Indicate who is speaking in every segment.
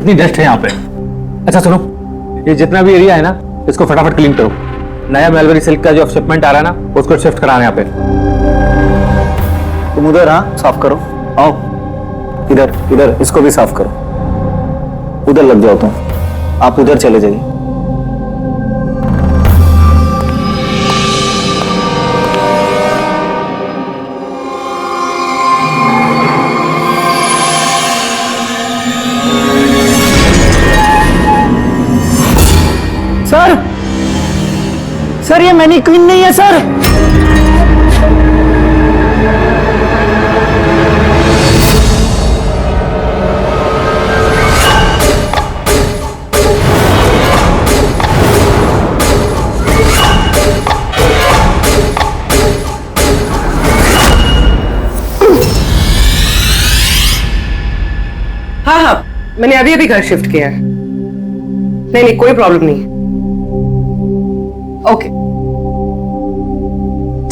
Speaker 1: कितनी डस्ट है यहाँ पे। अच्छा सुनो, ये जितना भी एरिया है ना, इसको फटाफट क्लीन करो। नया मलबरी सिल्क का जो शिपमेंट आ रहा है ना, उसको शिफ्ट कराना यहाँ पे।
Speaker 2: तुम उधर, हाँ साफ करो। आओ इधर, इधर इसको भी साफ करो। उधर लग जाओ तुम, आप उधर चले जाइए। सर, सर ये मैनीक्वीन नहीं है सर।
Speaker 3: हाँ हाँ, मैंने अभी अभी घर शिफ्ट किया है। नहीं नहीं, कोई प्रॉब्लम नहीं। ओके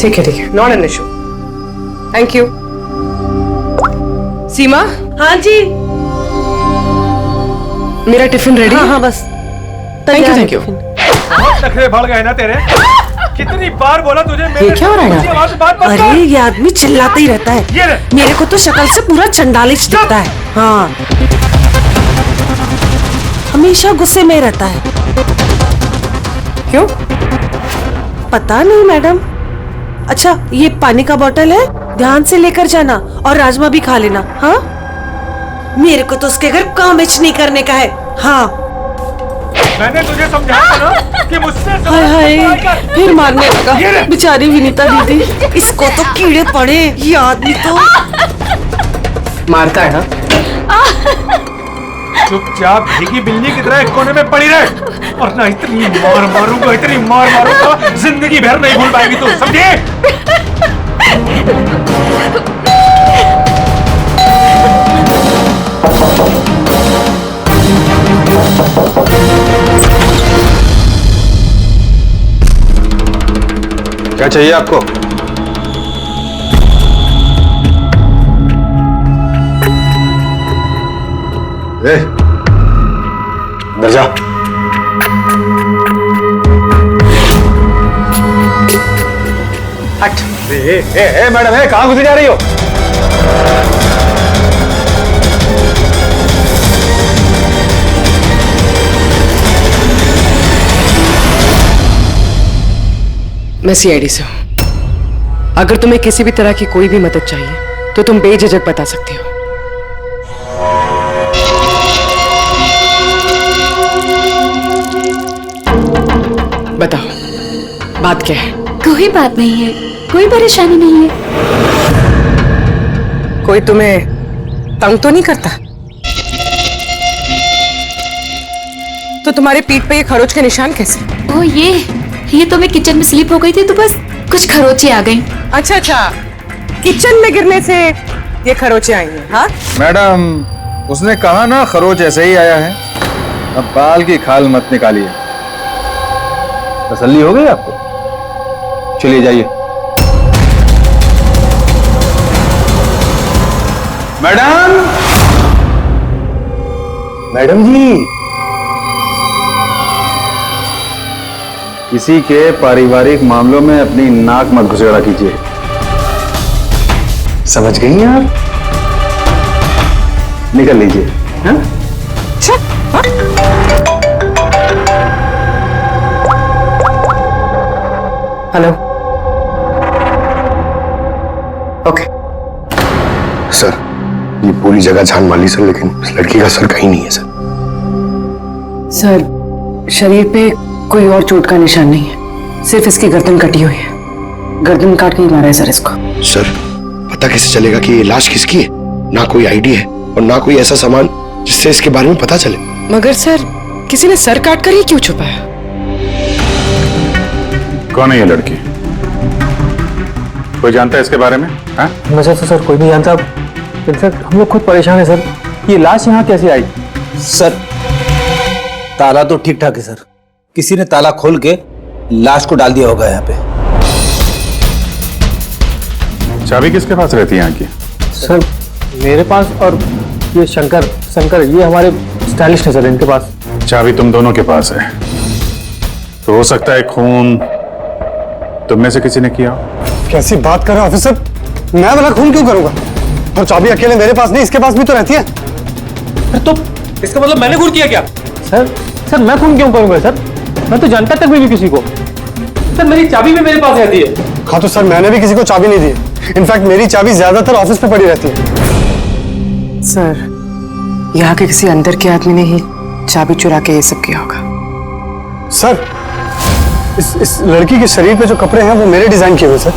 Speaker 3: ठीक है, not an issue. Thank you. Seema.
Speaker 4: हाँ जी।
Speaker 3: मेरा टिफिन रेडी?
Speaker 4: हाँ बस।
Speaker 3: Thank you.
Speaker 5: बहुत नखरे बढ़ गए ना तेरे। कितनी बार बोला तुझे मेरे
Speaker 3: ये क्या हो रहा है?
Speaker 5: बात मत कर।
Speaker 4: अरे ये आदमी चिल्लाता ही रहता है।
Speaker 5: ये ले।
Speaker 4: मेरे को तो शक्ल से पूरा चंडालिश दिखता है। हाँ, हमेशा गुस्से में रहता है।
Speaker 3: क्यों?
Speaker 4: पता नहीं मैडम। अच्छा ये पानी का बोतल है, ध्यान से लेकर जाना और राजमा भी खा लेना। हाँ, मेरे को तो उसके घर काम नहीं करने का है। हाँ
Speaker 5: मैंने तुझे समझाया था ना कि मुझसे
Speaker 4: हाय हाय, फिर मारने लगा बेचारी विनीता दीदी। इसको तो कीड़े पड़े, ये आदमी तो
Speaker 3: मारता है ना।
Speaker 5: चुपचाप भीगी बिल्ली की तरह एक कोने में पड़ी रहे, और ना इतनी मार मारूंगा, इतनी मार मारूंगा, जिंदगी भर नहीं भूल पाएगी तू, समझे?
Speaker 1: क्या चाहिए आपको? अंदर जा।
Speaker 3: हट।
Speaker 1: मैडम, कहाँ घुसी जा रही हो?
Speaker 3: मैं सीआईडी से हूं। अगर तुम्हें किसी भी तरह की कोई भी मदद चाहिए तो तुम बेझिझक बता सकती हो। बताओ, बात क्या है?
Speaker 6: कोई बात नहीं है, कोई परेशानी नहीं है।
Speaker 3: कोई तुम्हें तंग तो नहीं करता? तो तुम्हारे पीठ पे ये खरोच के निशान कैसे?
Speaker 6: ओ ये तो मैं किचन में स्लिप हो गई थी तो बस कुछ खरोचे आ गई।
Speaker 3: अच्छा, किचन में गिरने से ये खरोचे आई हैं। हाँ
Speaker 7: मैडम, उसने कहा ना खरोच ऐसे ही आया है। अब बाल की खाल मत निकालिए।
Speaker 1: तसल्ली हो गई आपको? चलिए जाइए।
Speaker 7: मैडम,
Speaker 1: मैडम जी,
Speaker 7: किसी के पारिवारिक मामलों में अपनी नाक मत घुसेड़ा कीजिए।
Speaker 1: समझ गई हैं आप?
Speaker 7: निकल लीजिए। हाँ?
Speaker 3: हेलो। ओके।
Speaker 8: सर, ये पूरी जगह जान माली सर, लेकिन उस लड़की का सर कहीं नहीं है सर।
Speaker 3: सर, शरीर पे कोई और चोट का निशान नहीं है, सिर्फ इसकी गर्दन कटी हुई है। गर्दन काट के ही मारा है सर इसको।
Speaker 8: सर, पता कैसे चलेगा कि ये लाश किसकी है? ना कोई आईडी है और ना कोई ऐसा सामान जिससे इसके बारे में पता चले।
Speaker 3: मगर सर, किसी ने सर काट कर ही क्यों छुपाया?
Speaker 7: कौन है ये लड़की? कोई जानता है इसके बारे में? हाँ?
Speaker 1: वैसे तो सर कोई नहीं जानता। इनफैक्ट हम लोग खुद परेशान है सर, ये लाश यहाँ कैसे आई?
Speaker 2: सर ताला तो ठीक ठाक है सर, किसी ने ताला खोल के लाश को डाल दिया होगा यहाँ पे।
Speaker 7: चाबी किसके पास रहती है यहाँ की?
Speaker 1: सर मेरे पास, और ये शंकर ये हमारे स्टाइलिश है सर इनके पास।
Speaker 9: चाबी तुम दोनों के पास है, तो हो सकता है खून तुम में से किसी ने किया हो।
Speaker 10: कैसी बात कर रहे हो ऑफिसर? मैं वाला खून क्यों करूंगा? और चाबी अकेले मेरे पास नहीं, इसके पास भी तो रहती है।
Speaker 1: तो इसका मतलब मैंने खून किया क्या? सर मैं खून क्यों करूंगा सर? मैं तो जानता तक भी नहीं किसी को। सर मेरी चाबी भी मेरे पास रहती है।
Speaker 10: हाँ तो सर मैंने भी किसी को चाबी नहीं दी। इनफैक्ट मेरी चाबी ज्यादातर ऑफिस पे पड़ी रहती है।
Speaker 3: सर यहाँ के किसी अंदर के आदमी ने ही चाबी चुरा के ये सब किया होगा।
Speaker 10: सर इस लड़की के शरीर पे जो कपड़े हैं वो मेरे डिजाइन किए हुए सर।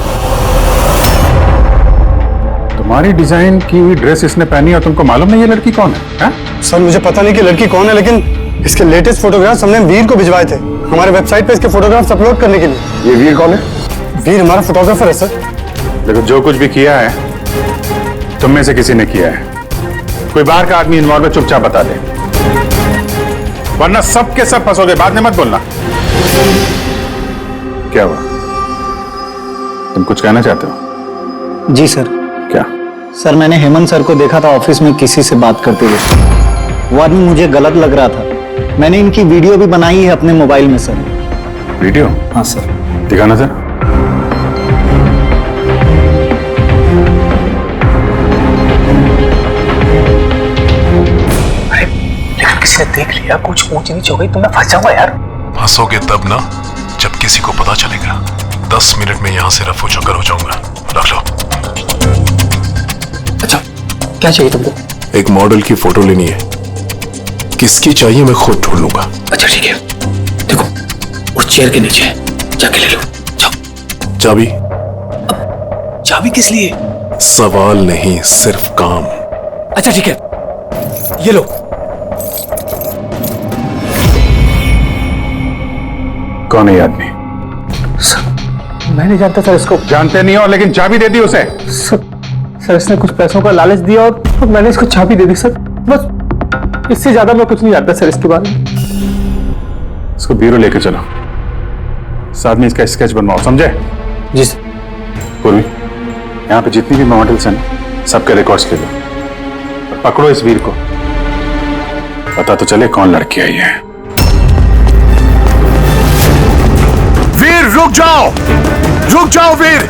Speaker 9: तुम्हारी डिजाइन की हुई ड्रेस इसने पहनी और तुमको मालूम नहीं ये लड़की कौन है?
Speaker 10: सर मुझे पता नहीं कि लड़की कौन है, लेकिन इसके लेटेस्ट फोटोग्राफ्स हमने वीर को भिजवाए थे हमारे वेबसाइट पे इसके फोटोग्राफ्स अपलोड करने के लिए।
Speaker 8: ये वीर कौन है?
Speaker 10: वीर हमारा फोटोग्राफर है सर।
Speaker 9: देखो जो कुछ भी किया है तुम में से किसी ने किया है। कोई बाहर का आदमी इन्वॉल्व है, चुपचाप बता दे, वरना सब के सब फंसोगे। बाद में मत बोलना। क्या हुआ? तुम कुछ कहना चाहते हो?
Speaker 2: जी सर।
Speaker 9: क्या?
Speaker 2: सर मैंने हेमंत सर को देखा था ऑफिस में किसी से बात करते हुए। वो आदमी मुझे गलत लग रहा था। मैंने इनकी वीडियो भी बनाई है अपने मोबाइल में सर।
Speaker 9: वीडियो?
Speaker 2: हाँ सर।
Speaker 9: दिखाना सर।
Speaker 1: लेकिन किसी ने देख लिया, कुछ ऊंच नीच हो गई तो मैं फंस जाऊंगा यार।
Speaker 11: फंसोगे तब ना जब किसी को पता चलेगा। 10 मिनट में यहाँ से रफू चक्कर हो जाऊंगा। रख लो।
Speaker 1: अच्छा क्या चाहिए तुमको?
Speaker 11: एक मॉडल की फोटो लेनी है। किसकी चाहिए मैं खुद ढूंढ लूंगा।
Speaker 1: अच्छा ठीक है, देखो उस चेयर के नीचे जाके ले लो। जाओ।
Speaker 11: चाबी?
Speaker 1: चाबी किस लिए?
Speaker 11: सवाल नहीं, सिर्फ काम।
Speaker 1: अच्छा ठीक है, ये लो।
Speaker 9: कौन है ये आदमी?
Speaker 1: मैं नहीं जानता सर इसको।
Speaker 9: जानते नहीं हो, लेकिन चाबी दे दी उसे।
Speaker 1: सर इसने कुछ पैसों का लालच दिया और मैंने इसको चाबी दे दी सर। बस इससे ज्यादा मैं कुछ नहीं जानता सर इसके बारे में।
Speaker 9: इसको ब्यूरो लेके चलो, साथ में इसका स्केच बनवाओ, समझे?
Speaker 1: जी सर।
Speaker 9: पूर्वी, यहाँ पे जितनी भी मॉडल्स हैं सबके रिकॉर्ड्स ले लो और पकड़ो इस वीर को। पता तो चले कौन लड़की आई है।
Speaker 11: वीर रुक जाओ, रुक जाओ वीर।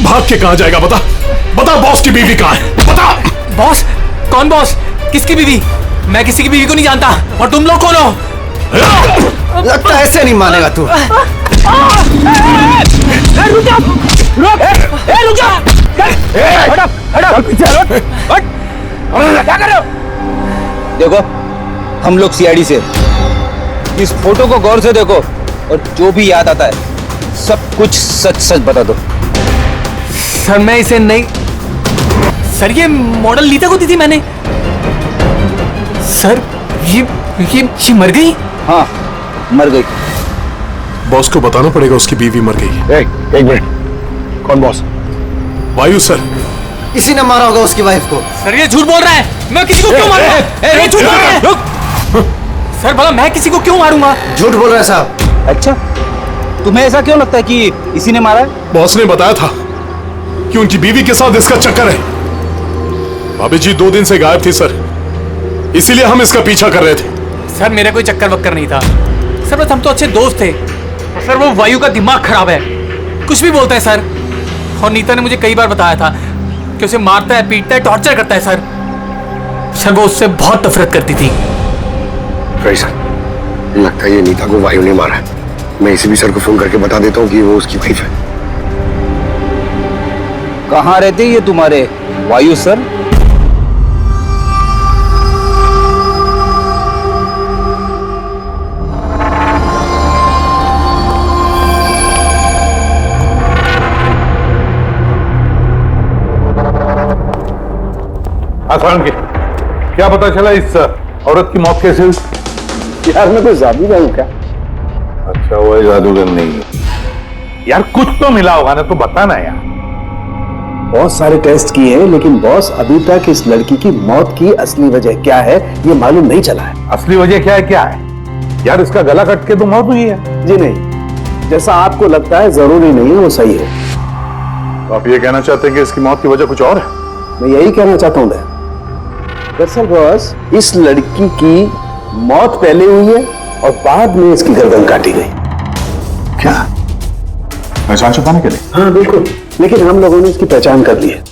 Speaker 11: भाग के कहां जाएगा? बता बता, बॉस की बीवी कहां है? बता।
Speaker 1: बॉस? कौन बॉस? किसकी बीवी? मैं किसी की बीवी को नहीं जानता। और तुम लोग कौन हो?
Speaker 2: लगता है ऐसे नहीं मानेगा तू।
Speaker 1: रुक जा, रुक जा। हट पीछे हट। क्या कर रहे हो?
Speaker 2: देखो हम लोग सीआईडी से, इस फोटो को गौर से देखो और जो भी याद आता है सब कुछ सच सच बता दो।
Speaker 1: सर मैं इसे नहीं। सर ये मॉडल लीता को दी थी मैंने। सर ये मर गई?
Speaker 2: हाँ मर गई।
Speaker 11: बॉस को बताना पड़ेगा उसकी बीवी मर गई।
Speaker 8: एक मिनट, कौन बॉस?
Speaker 11: वायु सर।
Speaker 2: इसी ने मारा होगा उसकी वाइफ को।
Speaker 1: सर ये झूठ बोल रहा है। मैं किसी को क्यों मारूंगा? ये झूठ बोल रहा है। रुक। सर भला मैं किसी को क्यों मारूंगा?
Speaker 2: झूठ बोल रहा है साहब। अच्छा तुम्हें ऐसा क्यों लगता है कि इसी ने मारा है?
Speaker 11: बॉस ने बताया था कि उनकी बीवी के साथ इसका चक्कर है। भाभी जी 2 दिन से गायब थी सर, इसीलिए हम इसका पीछा कर रहे थे।
Speaker 1: सर मेरा कोई चक्कर वक्कर नहीं था सर, बस हम तो अच्छे दोस्त थे। सर वो वायु का दिमाग खराब है, कुछ भी बोलता है सर। और नीता ने मुझे कई बार बताया था कि उसे मारता है, पीटता है, टॉर्चर करता है सर। सर वो उससे बहुत नफरत करती थी।
Speaker 8: सर लगता है ये नीता को वायु ने मारा है। मैं इसी भी सर को फोन करके बता देता हूँ कि वो उसकी वाइफ है।
Speaker 2: कहाँ रहते ये तुम्हारे वायु सर?
Speaker 9: आसान के क्या पता चला इस औरत की मौत कैसे हुई?
Speaker 8: यार मैं कोई जादूगर हूँ क्या?
Speaker 9: अच्छा वो जादूगर नहीं है यार, कुछ तो मिला होगा ना, तो बताना यार।
Speaker 12: बहुत सारे टेस्ट किए हैं, लेकिन बॉस अभी तक इस लड़की की मौत की असली वजह क्या है ये मालूम नहीं चला है।
Speaker 11: असली वजह क्या है यार? इसका गला कट के तो मौत हुई है।
Speaker 12: जी नहीं, जैसा आपको लगता है जरूरी नहीं वो सही है।
Speaker 11: तो आप ये कहना चाहते हैं कि इसकी मौत की वजह कुछ और है?
Speaker 12: मैं यही कहना चाहता हूँ दरअसल बॉस, इस लड़की की मौत पहले हुई है और बाद में इसकी गर्दन काटी गई।
Speaker 11: क्या? पहचान छुपाने के लिए?
Speaker 12: हाँ बिल्कुल, लेकिन हम लोगों ने इसकी पहचान कर ली है।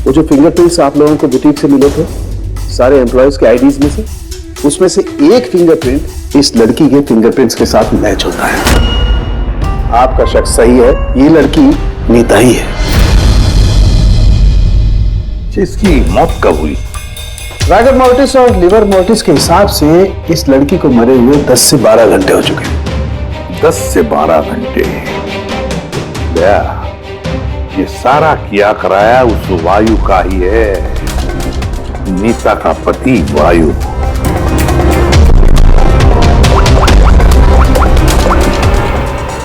Speaker 12: वो जो फिंगरप्रिंट्स आप लोगों को बुटीक से मिले थे सारे एम्प्लॉयज के आईडीज में से, उसमें से एक फिंगरप्रिंट इस लड़की के फिंगरप्रिंट्स के साथ मैच होता है। आपका शक सही है, ये लड़की नीता ही है।
Speaker 11: इसकी मौत कब हुई?
Speaker 12: रागर मोर्टिस और लिवर मोर्टिस के हिसाब से इस लड़की को मरे हुए 10 से 12 घंटे हो चुके हैं।
Speaker 11: 10 से 12 घंटे? ये सारा किया कराया उस वायु का ही है, नीता का पति वायु।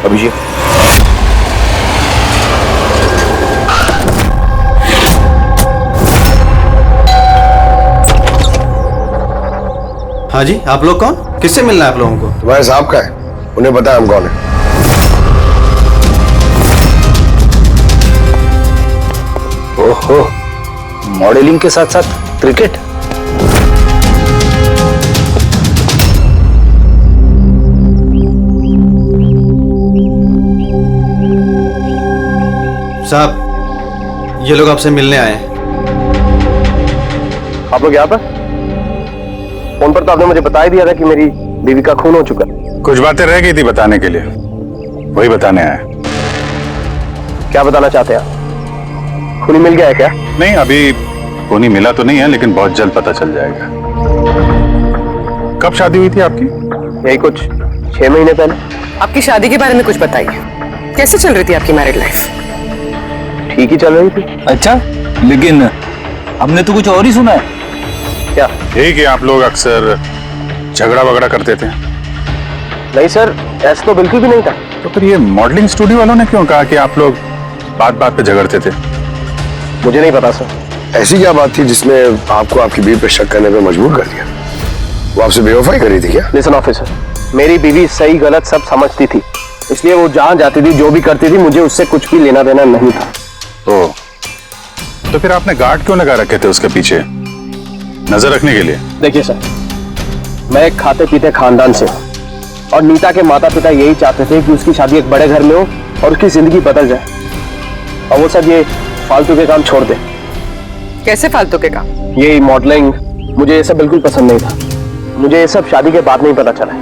Speaker 11: अभिषेक,
Speaker 13: हाँ जी, आप लोग कौन? किससे मिलना है आप लोगों को?
Speaker 8: तुम्हारे साहब का है, उन्हें पता है हम कौन है।
Speaker 2: ओहो, मॉडलिंग के साथ साथ क्रिकेट।
Speaker 13: साहब, ये लोग आपसे मिलने आए हैं।
Speaker 8: आप लोग यहाँ पर? फोन पर तो आपने मुझे बता ही दिया था कि मेरी बीवी का खून हो चुका।
Speaker 9: कुछ बातें रह गई थी बताने के लिए, वही बताने आया।
Speaker 8: क्या बताना चाहते हैं आप? खूनी मिल गया है क्या?
Speaker 9: नहीं, अभी खूनी मिला तो नहीं है, लेकिन बहुत जल्द पता चल जाएगा। कब शादी हुई थी आपकी?
Speaker 8: यही कुछ 6 महीने पहले।
Speaker 3: आपकी शादी के बारे में कुछ बताइए, कैसे चल रही थी आपकी मैरिड लाइफ?
Speaker 8: ठीक ही चल रही थी।
Speaker 2: अच्छा, लेकिन हमने तो कुछ और ही सुना है।
Speaker 8: क्या?
Speaker 9: यही कि आप लोग अक्सर झगड़ा वगड़ा करते थे।
Speaker 8: नहीं सर, ऐसा तो बिल्कुल भी नहीं था।
Speaker 9: तो फिर ये मॉडलिंग स्टूडियो वालों ने क्यों कहा कि आप लोग बात बात पे झगड़ते थे?
Speaker 8: मुझे नहीं पता सर। ऐसी क्या बात थी जिसने आपको आपकी बीवी पे शक करने पे मजबूर कर दिया? वो आपसे बेवफाई कर रही थी क्या?
Speaker 2: लिसन ऑफिसर, मेरी बीवी सही गलत सब समझती थी, इसलिए वो जहां जाती थी जो भी करती थी मुझे उससे कुछ भी लेना देना नहीं था।
Speaker 9: तो फिर आपने गार्ड क्यों लगा रखे थे उसके पीछे, नजर रखने के लिए?
Speaker 2: देखिए सर, मैं एक खाते पीते खानदान से हूँ और नीता के माता पिता यही चाहते थे कि उसकी शादी एक बड़े घर में हो और उसकी जिंदगी बदल जाए, और वो सब ये फालतू के काम छोड़ दे।
Speaker 3: कैसे फालतू के काम?
Speaker 2: ये मॉडलिंग, मुझे ये सब बिल्कुल पसंद नहीं था। मुझे ये सब शादी के बाद नहीं पता चला,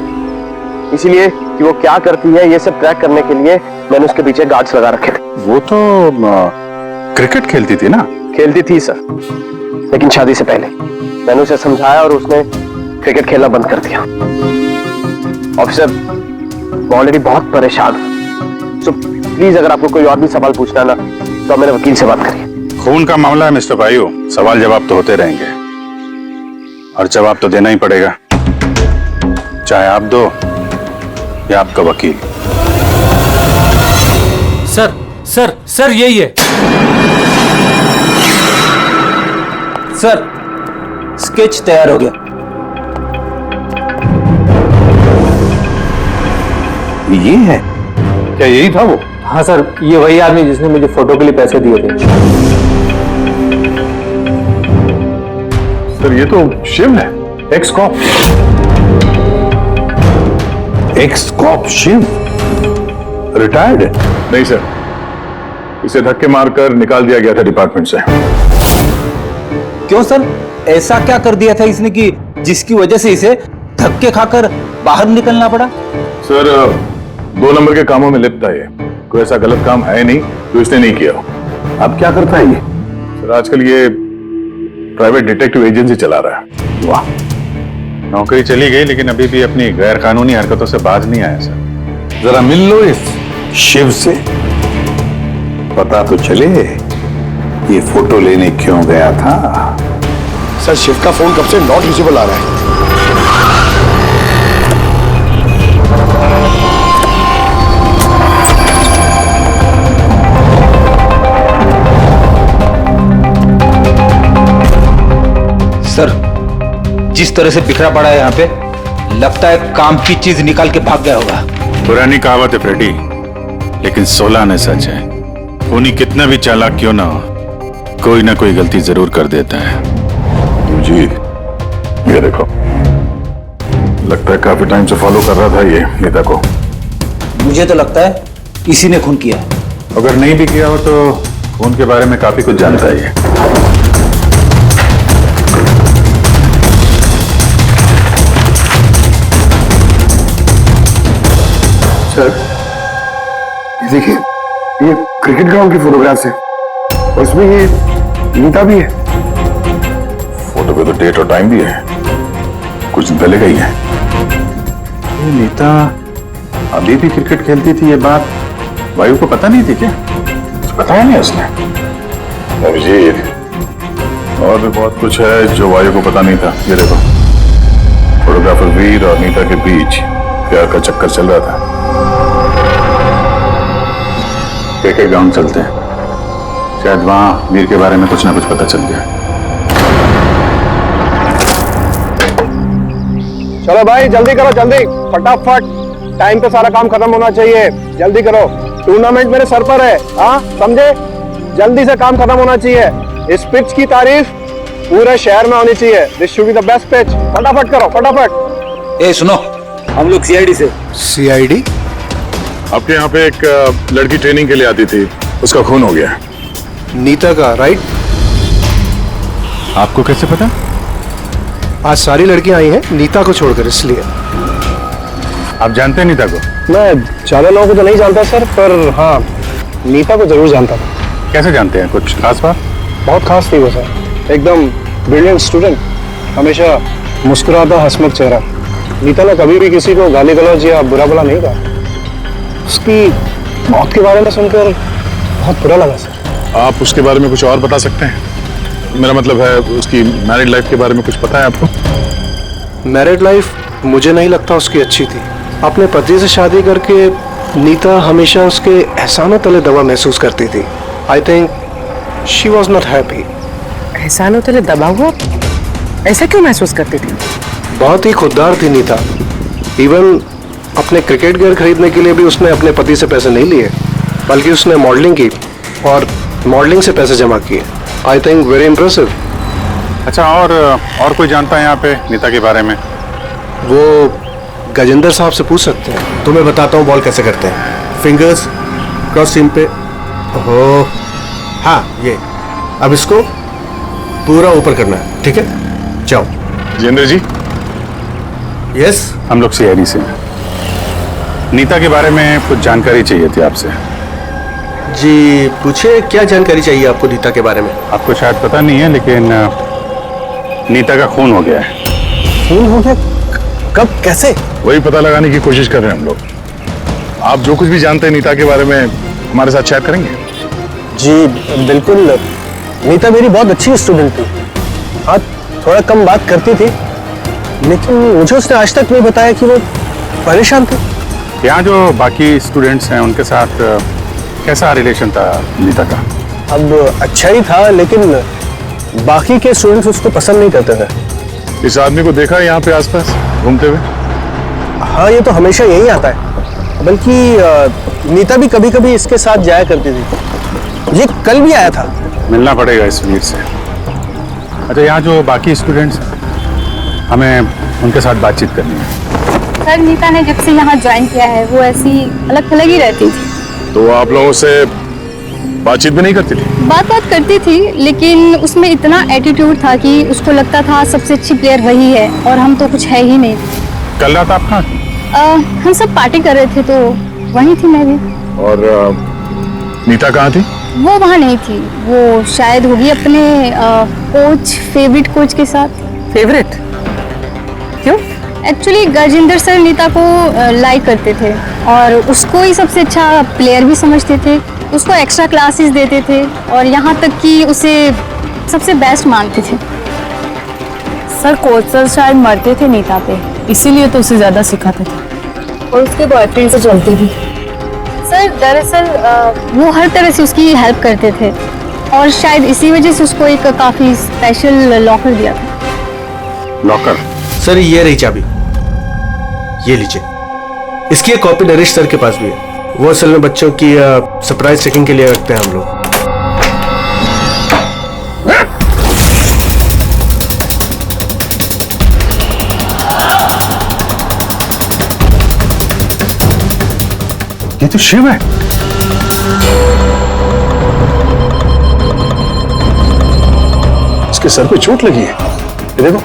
Speaker 2: इसीलिए कि वो क्या करती है ये सब ट्रैक करने के लिए मैंने उसके पीछे गार्ड्स लगा रखे थे।
Speaker 9: वो तो क्रिकेट खेलती थी ना?
Speaker 2: खेलती थी सर, लेकिन शादी से पहले मैंने उसे समझाया और उसने क्रिकेट खेलना बंद कर दिया। ऑफिसर, मैं ऑलरेडी बहुत परेशान हूं, सो प्लीज अगर आपको कोई और भी सवाल पूछना ना तो मेरे वकील से बात करिए।
Speaker 9: खून का मामला है मिस्टर भाइयों, सवाल जवाब तो होते रहेंगे और जवाब तो देना ही पड़ेगा, चाहे आप दो या आपका वकील।
Speaker 1: सर सर सर यही है
Speaker 2: सर, स्केच तैयार हो गया।
Speaker 11: ये है क्या? यही था वो?
Speaker 2: हाँ सर, ये वही आदमी जिसने मुझे फोटो के लिए पैसे दिए थे।
Speaker 11: सर ये तो शिव है, ex cop. Ex cop Shiv retired है? नहीं सर, इसे धक्के मारकर निकाल दिया गया था डिपार्टमेंट से।
Speaker 2: क्यों सर, ऐसा क्या कर दिया था इसने कि जिसकी वजह से इसे धक्के खाकर बाहर निकलना पड़ा?
Speaker 11: सर 2 नंबर के कामों में लिप्त है ये, कोई ऐसा गलत काम है नहीं जो इसने नहीं किया। अब क्या करता है ये? सर आजकल ये प्राइवेट डिटेक्टिव एजेंसी चला रहा है।
Speaker 9: वाह, नौकरी चली गई लेकिन अभी भी अपनी गैर कानूनी हरकतों से बाज नहीं आया सर।
Speaker 11: जरा मिल लो इस शिव से, पता तो चले ये फोटो लेने क्यों गया था।
Speaker 8: सर शिव का फोन कब से नॉट यूजेबल आ रहा है।
Speaker 14: जिस तरह से बिखरा पड़ा है यहाँ पे, लगता है काम की चीज निकाल के भाग गया होगा।
Speaker 9: पुरानी कहावत है फ्रेडी, लेकिन 16 आने सच है। खूनी कितना भी चालाक क्यों ना हो, कोई ना कोई गलती जरूर कर देता है।
Speaker 11: जी ये देखो, लगता है काफी टाइम से फॉलो कर रहा था ये नीता को।
Speaker 14: मुझे तो लगता है इसी ने खून किया है।
Speaker 9: अगर नहीं भी किया हो तो खून के बारे में काफी कुछ जानता है ये।
Speaker 8: सर ये देखिए, ये क्रिकेट ग्राउंड की फोटोग्राफ्स है और इसमें ये नीता भी है।
Speaker 11: फोटो पे तो डेट और टाइम भी है, कुछ दिन पहले गई है।
Speaker 9: ये नीता अभी भी क्रिकेट खेलती थी, ये बात वायु को पता नहीं थी क्या?
Speaker 11: बताया नहीं उसने। अभिजीत, और भी बहुत कुछ है जो वायु को पता नहीं था। ये देखो, फोटोग्राफर वीर और नीता के बीच प्यार का चक्कर चल रहा था।
Speaker 9: क्रिकेट ग्राउंड चलते हैं, शायद वहां वीर के बारे में कुछ ना कुछ पता चल गया।
Speaker 12: चलो भाई जल्दी करो, जल्दी फटाफट, टाइम पे सारा काम खत्म होना चाहिए। जल्दी करो, टूर्नामेंट मेरे सर पर है, हाँ समझे? जल्दी से काम खत्म होना चाहिए। इस पिच की तारीफ पूरे शहर में होनी चाहिए। This should be the best pitch. फटाफट करो, फटाफट।
Speaker 14: ए सुनो, हम लोग सीआईडी से।
Speaker 11: सीआईडी? आपके यहाँ पे एक लड़की ट्रेनिंग के लिए आती थी, उसका खून हो गया।
Speaker 12: नीता का, राइट?
Speaker 9: आपको कैसे पता?
Speaker 12: आज सारी लड़कियां आई हैं नीता को छोड़कर, इसलिए।
Speaker 9: आप जानते हैं नीता को?
Speaker 12: मैं ज्यादा लोगों को तो नहीं जानता सर, पर हाँ नीता को जरूर जानता था।
Speaker 9: कैसे जानते हैं? कुछ खास बात?
Speaker 12: बहुत खास थी वो सर, एकदम ब्रिलियंट स्टूडेंट, हमेशा मुस्कुराता हंसमुख चेहरा। नीता ने कभी भी किसी को गाली गलौज या बुरा भला नहीं कहा। उसकी मौत के बारे में सुनकर बहुत बुरा लगा सर।
Speaker 11: आप उसके बारे में कुछ और बता सकते हैं? मेरा मतलब है उसकी मैरिड लाइफ के बारे में कुछ पता है आपको?
Speaker 12: मैरिड लाइफ मुझे नहीं लगता उसकी अच्छी थी। अपने पति से शादी करके नीता हमेशा उसके एहसानों तले दबा महसूस करती थी। I think she was not happy.
Speaker 3: एहसानों तले दबा हुआ? ऐसा क्यों महसूस करती थी?
Speaker 12: बहुत ही खुददार थी नीता। इवन अपने क्रिकेट गियर खरीदने के लिए भी उसने अपने पति से पैसे नहीं लिए, बल्कि उसने मॉडलिंग की और मॉडलिंग से पैसे जमा किए। I think very impressive.
Speaker 9: अच्छा, और कोई जानता है यहाँ पे नीता के बारे में?
Speaker 12: वो गजेंद्र साहब से पूछ सकते हैं।
Speaker 10: तुम्हें बताता हूँ बॉल कैसे करते हैं। फिंगर्स क्रॉस सीम पे, हो हाँ ये, अब इसको पूरा ऊपर करना है, ठीक है? जाओ।
Speaker 11: जितेंद्र जी।
Speaker 10: यस,
Speaker 9: हम लोग सीआईडी से। नीता के बारे में कुछ जानकारी चाहिए थी आपसे।
Speaker 10: जी पूछिए, क्या जानकारी चाहिए आपको नीता के बारे में?
Speaker 9: आपको शायद पता नहीं है, लेकिन नीता का खून हो गया है।
Speaker 12: खून हो गया? कब, कैसे?
Speaker 11: वही पता लगाने की कोशिश कर रहे हैं हम लोग। आप जो कुछ भी जानते हैं नीता के बारे में हमारे साथ शेयर करेंगे?
Speaker 12: जी बिल्कुल। नीता मेरी बहुत अच्छी स्टूडेंट थी। हाँ, थोड़ा कम बात करती थी, लेकिन मुझे उसने आज तक नहीं बताया कि वो परेशान थी।
Speaker 9: यहाँ जो बाकी स्टूडेंट्स हैं उनके साथ कैसा रिलेशन था नीता का?
Speaker 12: अब अच्छा ही था, लेकिन बाकी के स्टूडेंट्स उसको पसंद नहीं करते थे।
Speaker 11: इस आदमी को देखा है यहाँ पे आसपास घूमते हुए?
Speaker 12: हाँ, ये तो हमेशा यही आता है। बल्कि नीता भी कभी कभी इसके साथ जाया करती थी। ये कल भी आया था।
Speaker 9: मिलना पड़ेगा इस वीर से। अच्छा, यहाँ जो बाकी स्टूडेंट्स, हमें उनके साथ बातचीत करनी है।
Speaker 6: सर, नीता ने जब से यहाँ ज्वाइन किया है वो ऐसी अलग थलग ही रहती थी।
Speaker 11: तो आप लोगों से बातचीत भी नहीं करती थी?
Speaker 6: बात करती थी, लेकिन उसमें इतना एटीट्यूड था कि उसको लगता था सबसे अच्छी प्लेयर वही है और हम तो कुछ है ही नहीं।
Speaker 9: कल रात आप कहाँ थी?
Speaker 6: हम सब पार्टी कर रहे थे तो वहीं थी मैं भी।
Speaker 11: और नीता कहाँ थी?
Speaker 6: वो वहाँ नहीं थी, वो शायद होगी अपने कोच, फेवरेट कोच के साथ।
Speaker 3: फेवरेट? क्यों?
Speaker 6: एक्चुअली गजेंद्र सर नीता को लाइक करते थे और उसको ही सबसे अच्छा प्लेयर भी समझते थे। उसको एक्स्ट्रा क्लासेस देते थे और यहाँ तक कि उसे सबसे बेस्ट मानते थे।
Speaker 15: सर, कोच सर शायद मरते थे नीता पे, इसीलिए तो उसे ज्यादा सिखाते थे और उसके बॉयफ्रेंड से चलती थी।
Speaker 6: सर, दरअसल वो हर तरह से उसकी हेल्प करते थे और शायद इसी वजह से उसको एक काफ़ी स्पेशल लॉकर दिया था।
Speaker 9: लॉकर।
Speaker 10: सर ये रही चाबी, ये लीजिए। इसकी एक कॉपी नरेश सर के पास भी है। वो असल में बच्चों की सरप्राइज चेकिंग के लिए रखते हैं हम लोग।
Speaker 11: ये तो शिव है।
Speaker 8: इसके सर पे चोट लगी है, ये देखो,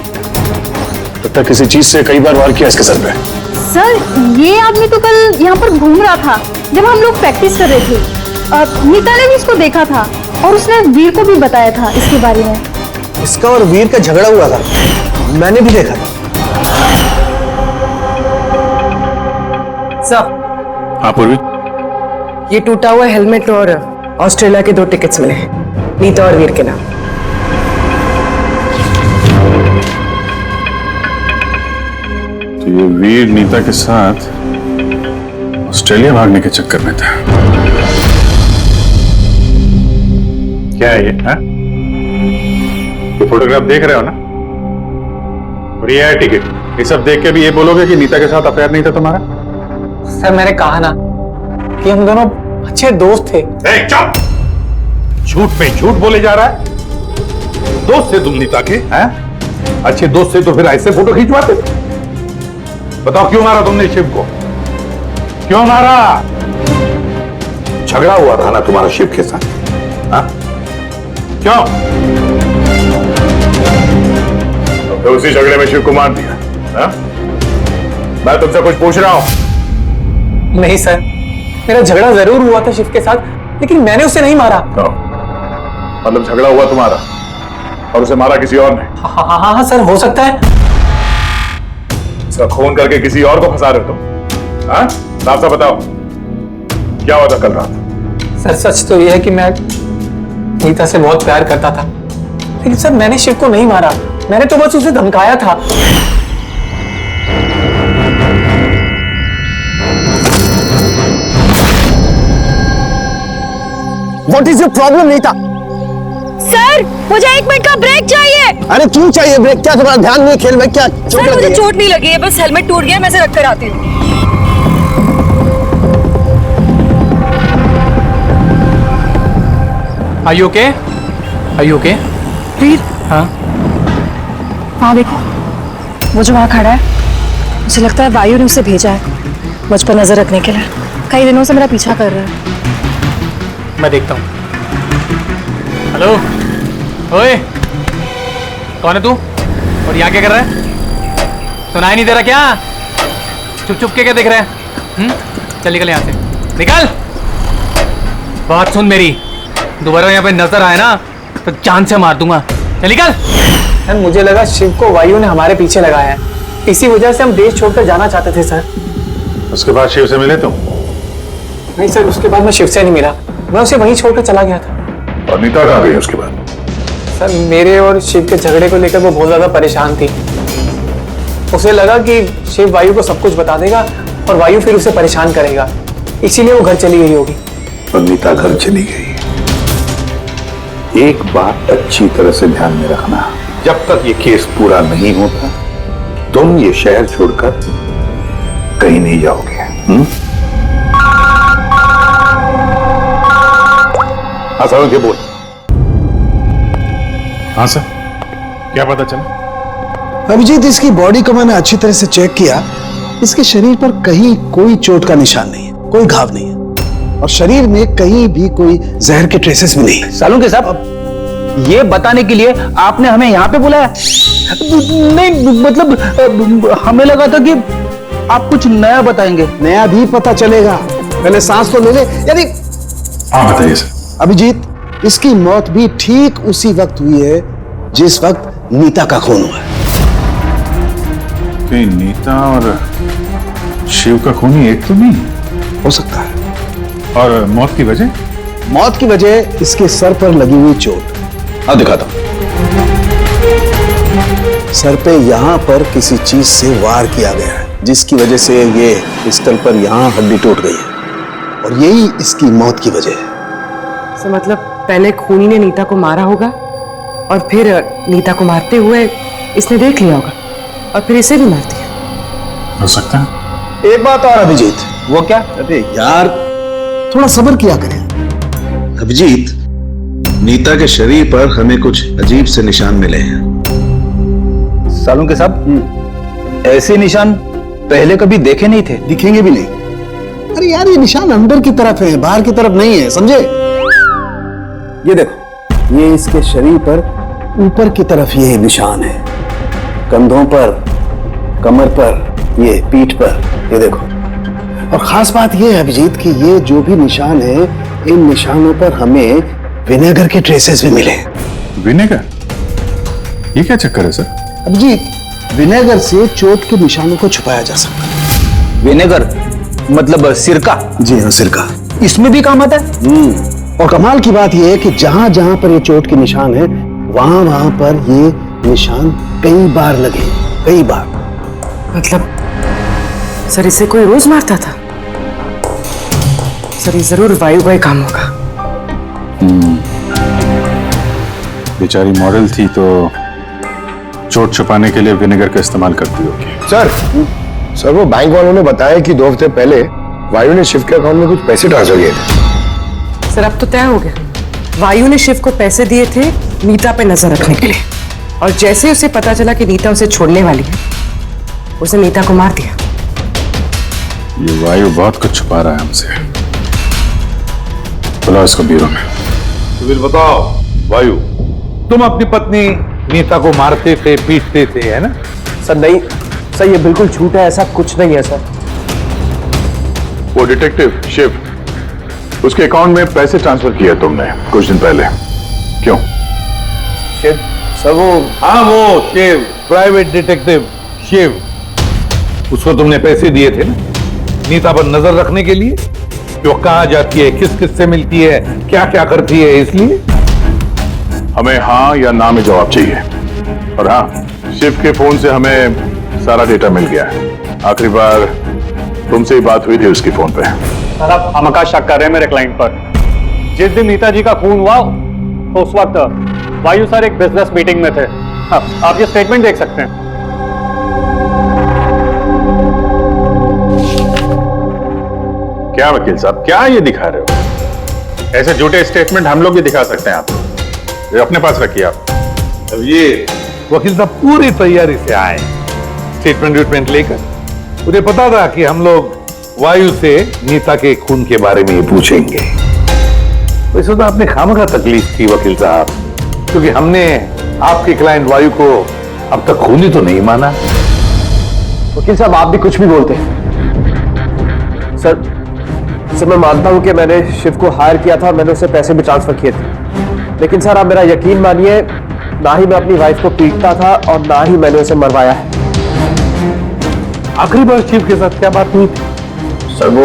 Speaker 8: लगता है किसी चीज से कई बार वार किया इसके सर पे।
Speaker 6: सर ये आदमी तो कल यहाँ पर घूम रहा था जब हम लोग प्रैक्टिस कर रहे थे। नीता ने भी इसको देखा था और उसने वीर को भी बताया था इसके बारे में।
Speaker 10: इसका और वीर का झगड़ा हुआ था, मैंने भी देखा था।
Speaker 3: सब
Speaker 9: हाँ पूर्वी,
Speaker 3: ये टूटा हुआ हेलमेट और ऑस्ट्रेलिया के 2 टिकट्स मिले हैं, नीता और वीर के नाम।
Speaker 9: तो ये वीर नीता के साथ ऑस्ट्रेलिया भागने के चक्कर में था। क्या है ये? हाँ? ये फोटोग्राफ देख रहे हो ना? और ये है टिकट। ये सब देख के भी ये बोलोगे कि नीता के साथ अफेयर नहीं था तुम्हारा?
Speaker 1: सर मैंने कहा ना कि हम दोनों अच्छे दोस्त थे।
Speaker 9: चुप! झूठ पे झूठ बोले जा रहा है। दोस्त थे तुम नीता के? हैं? अच्छे दोस्त थे तो फिर ऐसे फोटो खींचवाते? बताओ क्यों मारा तुमने शिव को? क्यों मारा? झगड़ा हुआ था ना तुम्हारा शिव के साथ? हाँ? क्यों? तो उसी झगड़े में शिव को मार दिया? हाँ? मैं तुमसे कुछ पूछ रहा हूं।
Speaker 1: नहीं सर, मेरा झगड़ा जरूर हुआ था शिव के साथ, लेकिन मैंने उसे नहीं मारा।
Speaker 9: मतलब झगड़ा हुआ तुम्हारा और उसे मारा किसी और ने?
Speaker 1: हाँ सर, हो सकता है।
Speaker 9: इसका खून करके किसी और को फंसा रहे हो तुम? हाँ? साफ साफ बताओ, क्या हुआ था कल रात?
Speaker 1: सर सच तो यह है कि मैं नीता से बहुत प्यार करता था, लेकिन सर मैंने शिव को नहीं मारा, मैंने तो बस उसे धमकाया था।
Speaker 12: What is your problem, Nita?
Speaker 15: Sir मुझे 1 मिनट का ब्रेक चाहिए।
Speaker 12: अरे क्यों चाहिए ब्रेक? क्या तुम्हारा ध्यान नहीं खेल में? क्या
Speaker 15: सर मुझे चोट नहीं लगी है, बस हेलमेट टूट गया, मैं इसे रख कर आती हूँ।
Speaker 1: Are you okay? Are you okay?
Speaker 15: वीर,
Speaker 1: हाँ?
Speaker 15: हाँ देखो, वो जो वहाँ खड़ा है, मुझे लगता है वायु ने उसे भेजा है मुझ पर नजर रखने के लिए। कई दिनों से मेरा पीछा कर रहा है।
Speaker 1: मैं देखता हूँ। हेलो, ओए, कौन है तू? और यहाँ क्या कर रहा है? सुनाई नहीं दे रहा क्या? चुप चुप के क्या देख रहा है? चल निकल यहाँ से, निकल। बात सुन मेरी, दोबारा यहाँ पे नजर आए ना तो जान से मार दूंगा। चल निकल। सर मुझे लगा शिव को वायु ने हमारे पीछे लगाया है, इसी वजह से हम देश छोड़कर जाना चाहते थे सर।
Speaker 9: उसके बाद शिव से मिले तुम?
Speaker 1: नहीं सर, उसके बाद मैं शिव से नहीं मिला, मैं उसे वहीं छोड़कर चला गया था।
Speaker 9: और नीता कहाँ गई उसके बाद?
Speaker 1: सर मेरे और शिव के झगड़े को लेकर वो बहुत ज्यादा परेशान थी। उसे लगा कि शिव वायु को सब कुछ बता देगा और वायु फिर उसे परेशान करेगा, इसीलिए वो घर चली गई होगी।
Speaker 11: और नीता घर चली गई। एक बात अच्छी तरह से ध्यान में रखना, जब तक ये केस पूरा नहीं होता तुम ये शहर छोड़कर कहीं नहीं जाओगे। हाँ सर, ये बोल।
Speaker 9: हाँ सर, क्या पता चला?
Speaker 12: अभिजीत, इसकी बॉडी को मैंने अच्छी तरह से चेक किया। इसके शरीर पर कहीं कोई चोट का निशान नहीं है, कोई घाव नहीं है, और शरीर में कहीं भी कोई जहर के ट्रेसेस भी नहीं है।
Speaker 14: सालुंके साहब, ये बताने के लिए आपने हमें यहाँ पे बुलाया? नहीं मतलब हमें लगा था कि आप कुछ नया बताएंगे।
Speaker 12: नया भी पता चलेगा, पहले सांस तो ले ले। यानी
Speaker 9: हाँ बताइए सर।
Speaker 12: अभिजीत, इसकी मौत भी ठीक उसी वक्त हुई है जिस वक्त नीता का खून हुआ है।
Speaker 9: तो नीता और शिव का खून ही एक तो नहीं
Speaker 12: हो सकता है।
Speaker 9: और मौत की वजह?
Speaker 12: मौत की वजह इसके सर पर लगी हुई चोट। अब दिखाता हूं। सर पे यहां पर किसी चीज से वार किया गया है, जिसकी वजह से ये पिस्टल पर यहां हड्डी टूट गई है, और यही इसकी मौत की वजह है।
Speaker 3: तो मतलब पहले खूनी ने नीता को मारा होगा और फिर नीता को मारते हुए इसने देख लिया होगा। और फिर इसे भी मार दिया।
Speaker 9: हो सकता है।
Speaker 12: एक बात और अभिजीत।
Speaker 14: वो क्या?
Speaker 12: अरे यार थोड़ा सब्र किया करें।
Speaker 16: अभिजीत, नीता के शरीर पर हमें कुछ अजीब से निशान मिले हैं।
Speaker 14: सालून के साहब, ऐसे निशान पहले कभी देखे नहीं थे।
Speaker 12: दिखेंगे भी नहीं। अरे यार ये निशान अंदर की तरफ है, बाहर की तरफ नहीं है, समझे? ये देखो, ये इसके शरीर पर ऊपर की तरफ ये निशान है, कंधों पर, कमर पर, ये पीठ पर, ये देखो। और खास बात ये है अभिजीत कि ये जो भी निशान है, इन निशानों पर हमें विनेगर के ट्रेसेस भी मिले।
Speaker 9: विनेगर? ये क्या चक्कर है सर?
Speaker 12: अभिजीत, विनेगर से चोट के निशानों को छुपाया जा सकता है।
Speaker 14: विनेगर मतलब सिरका?
Speaker 12: जी हाँ, सिरका
Speaker 14: इसमें भी काम आता है।
Speaker 12: और कमाल की बात यह है कि जहां जहां पर ये चोट के निशान है, वहां वहां पर ये निशान कई बार लगे, कई बार।
Speaker 3: मतलब सर इसे कोई रोज मारता था? सर ये जरूर वायु का ही काम होगा।
Speaker 9: बेचारी मॉडल थी तो चोट छुपाने के लिए विनेगर का इस्तेमाल करती होगी।
Speaker 8: सर वो बैंक वालों ने बताया कि 2 हफ्ते पहले वायु ने शिव के अकाउंट में कुछ पैसे ट्रांसफर किए थे।
Speaker 3: सर अब तो तय हो गया, वायु ने शिव को पैसे दिए थे नीता पे नजर रखने के लिए, और जैसे उसे पता चला कि नीता उसे छोड़ने वाली है, उसने नीता को मार दिया।
Speaker 9: ये वायु बहुत कुछ छुपा रहा है हमसे। बुलाओ इसको ब्यूरो में।
Speaker 11: तो फिर बताओ वायु, तुम अपनी पत्नी नीता को मारते थे, पीटते थे, है ना?
Speaker 2: सर नहीं सर, ये बिल्कुल झूठ है, ऐसा कुछ नहीं है सर।
Speaker 11: वो डिटेक्टिव शिव, उसके अकाउंट में पैसे ट्रांसफर किए तुमने कुछ दिन पहले, क्यों?
Speaker 2: शिव सर वो,
Speaker 11: हाँ वो शिव, प्राइवेट डिटेक्टिव शिव, उसको तुमने पैसे दिए थे ना नीता पर नजर रखने के लिए कि वो कहां जाती है, किस किस से मिलती है, क्या क्या करती है। इसलिए हमें हाँ या ना में जवाब चाहिए। और हाँ, शिव के फोन से हमें सारा डेटा मिल गया है। आखिरी बार तुमसे ही बात हुई थी उसके फोन पे।
Speaker 17: सर आप हमका शक कर रहे हैं मेरे क्लाइंट पर। जिस दिन नीता जी का खून हुआ तो उस वक्त वायु सर एक बिजनेस मीटिंग में थे। हाँ, आप ये स्टेटमेंट देख सकते हैं।
Speaker 11: क्या वकील साहब, क्या ये दिखा रहे हो? ऐसे झूठे स्टेटमेंट हम लोग भी दिखा सकते हैं आपको, ये अपने पास रखिए आप। अब ये वकील साहब पूरी तैयारी से आए स्टेटमेंट लेकर। उन्हें पता था कि हम लोग वायु से नीता के खून के बारे में ही पूछेंगे। वैसे तो आपने खामखा तकलीफ की वकील साहब, क्योंकि हमने आपके क्लाइंट वायु को अब तक खूनी तो नहीं माना।
Speaker 2: वकील साहब आप भी कुछ भी बोलते हैं। सर मैं मानता हूं कि मैंने शिव को हायर किया था और मैंने उसे पैसे भी ट्रांसफर किए थे, लेकिन सर आप मेरा यकीन मानिए, ना ही मैं अपनी वाइफ को पीटता था और ना ही मैंने उसे मरवाया है।
Speaker 11: आखिरी बार शिव के साथ क्या बात हुई थी?
Speaker 8: सर वो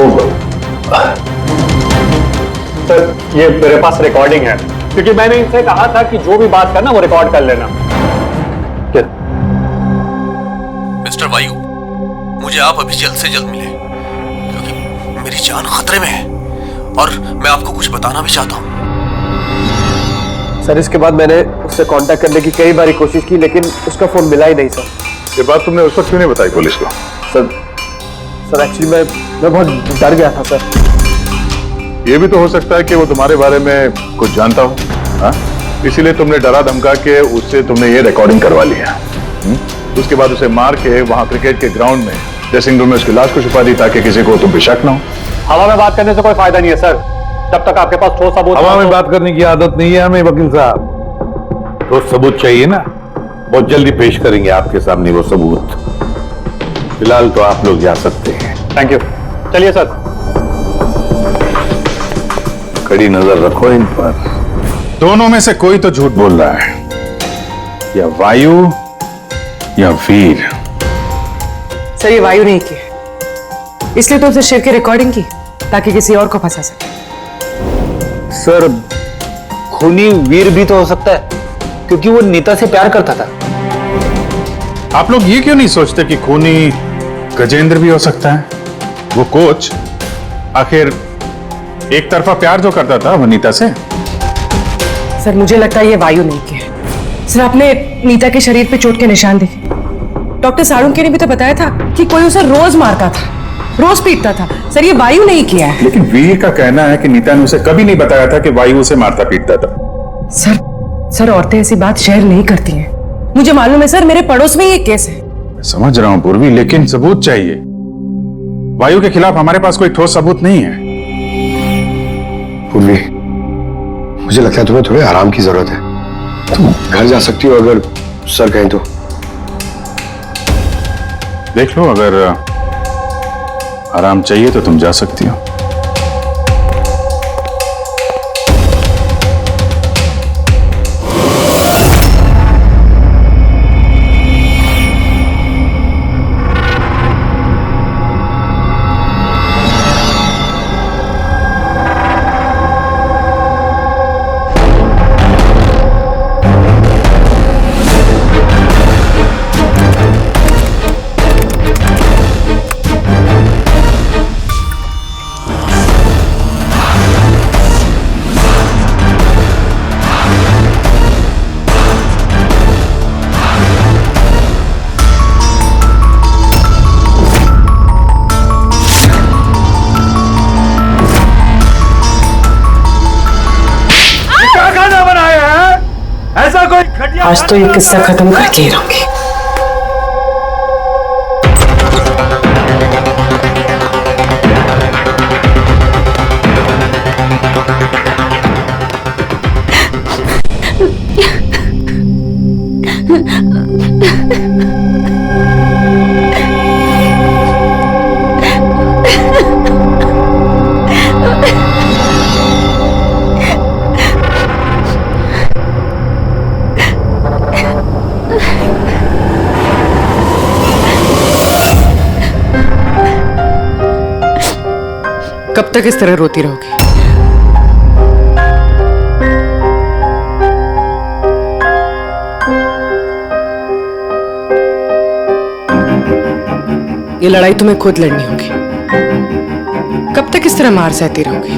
Speaker 17: सर ये मेरे पास रिकॉर्डिंग है, क्योंकि मैंने इनसे कहा था कि जो भी बात करना वो रिकॉर्ड कर लेना।
Speaker 18: मिस्टर वायु, मुझे आप अभी जल्द से जल्द मिले, क्योंकि मेरी जान खतरे में है और मैं आपको कुछ बताना भी चाहता हूँ।
Speaker 2: सर इसके बाद मैंने उससे कांटेक्ट करने की कई बार कोशिश की, लेकिन उसका फोन मिला ही नहीं सर।
Speaker 11: ये बात तुमने उस वक्त क्यों नहीं बताई पुलिस को?
Speaker 2: सर एक्चुअली मैं बहुत डर गया था सर।
Speaker 11: ये भी तो हो सकता है कि वो तुम्हारे बारे में कुछ जानता हो, हाँ? इसीलिए तुमने डरा धमका के उससे तुमने ये रिकॉर्डिंग करवा लिया। उसके बाद उसे मार के वहां क्रिकेट के ग्राउंड में ड्रेसिंग रूम में उसकी लाश को छुपा दी, ताकि किसी को तुम पे शक ना हो।
Speaker 17: हवा में बात करने से कोई फायदा नहीं है सर, जब तक आपके पास ठोस सबूत।
Speaker 11: हवा में बात करने की आदत नहीं है हमें वकील साहब, ठोस सबूत चाहिए ना, बहुत जल्दी पेश करेंगे आपके सामने वो सबूत। फिलहाल तो आप लोग जा सकते हैं।
Speaker 17: थैंक यू, चलिए सर।
Speaker 11: कड़ी नजर रखो इन पर।
Speaker 9: दोनों में से कोई तो झूठ बोल रहा है, या वायु या वीर।
Speaker 3: सर ये वायु नहीं की, इसलिए तो उसने शिव की रिकॉर्डिंग की ताकि किसी और को फंसा सके।
Speaker 14: सर खूनी वीर भी तो हो सकता है, क्योंकि वो नीता से प्यार करता था।
Speaker 9: आप लोग ये क्यों नहीं सोचते कि खूनी गजेंद्र भी हो सकता है? वो कोच आखिर एक तरफा प्यार जो करता था वो नीता से।
Speaker 3: सर मुझे लगता है ये वायु नहीं की है। सर आपने नीता के शरीर पे चोट के निशान देखे, डॉक्टर साळुंके ने भी तो बताया था कि कोई उसे रोज मारता था, रोज पीटता था। सर ये वायु नहीं किया है।
Speaker 11: लेकिन वीर का कहना है कि नीता ने उसे कभी नहीं बताया था कि वायु उसे मारता पीटता था।
Speaker 3: सर औरतें ऐसी बात शेयर नहीं करती हैं। मुझे मालूम है सर, मेरे पड़ोस में ये केस है।
Speaker 11: मैं समझ रहा हूं पूर्वी, लेकिन सबूत चाहिए। वायु के खिलाफ हमारे पास कोई ठोस सबूत नहीं है।
Speaker 8: पूर्वी, मुझे लगता है तुम्हें थोड़े आराम की जरूरत है। तुम घर जा सकती हो अगर सर कहें तो।
Speaker 11: देख लो, अगर आराम चाहिए तो तुम जा सकती हो।
Speaker 3: आज तो ये किस्सा खत्म करके ही रहूंगी। कब तक इस तरह रोती रहोगी? ये लड़ाई तुम्हें खुद लड़नी होगी। कब तक इस तरह मार सहती रहोगी?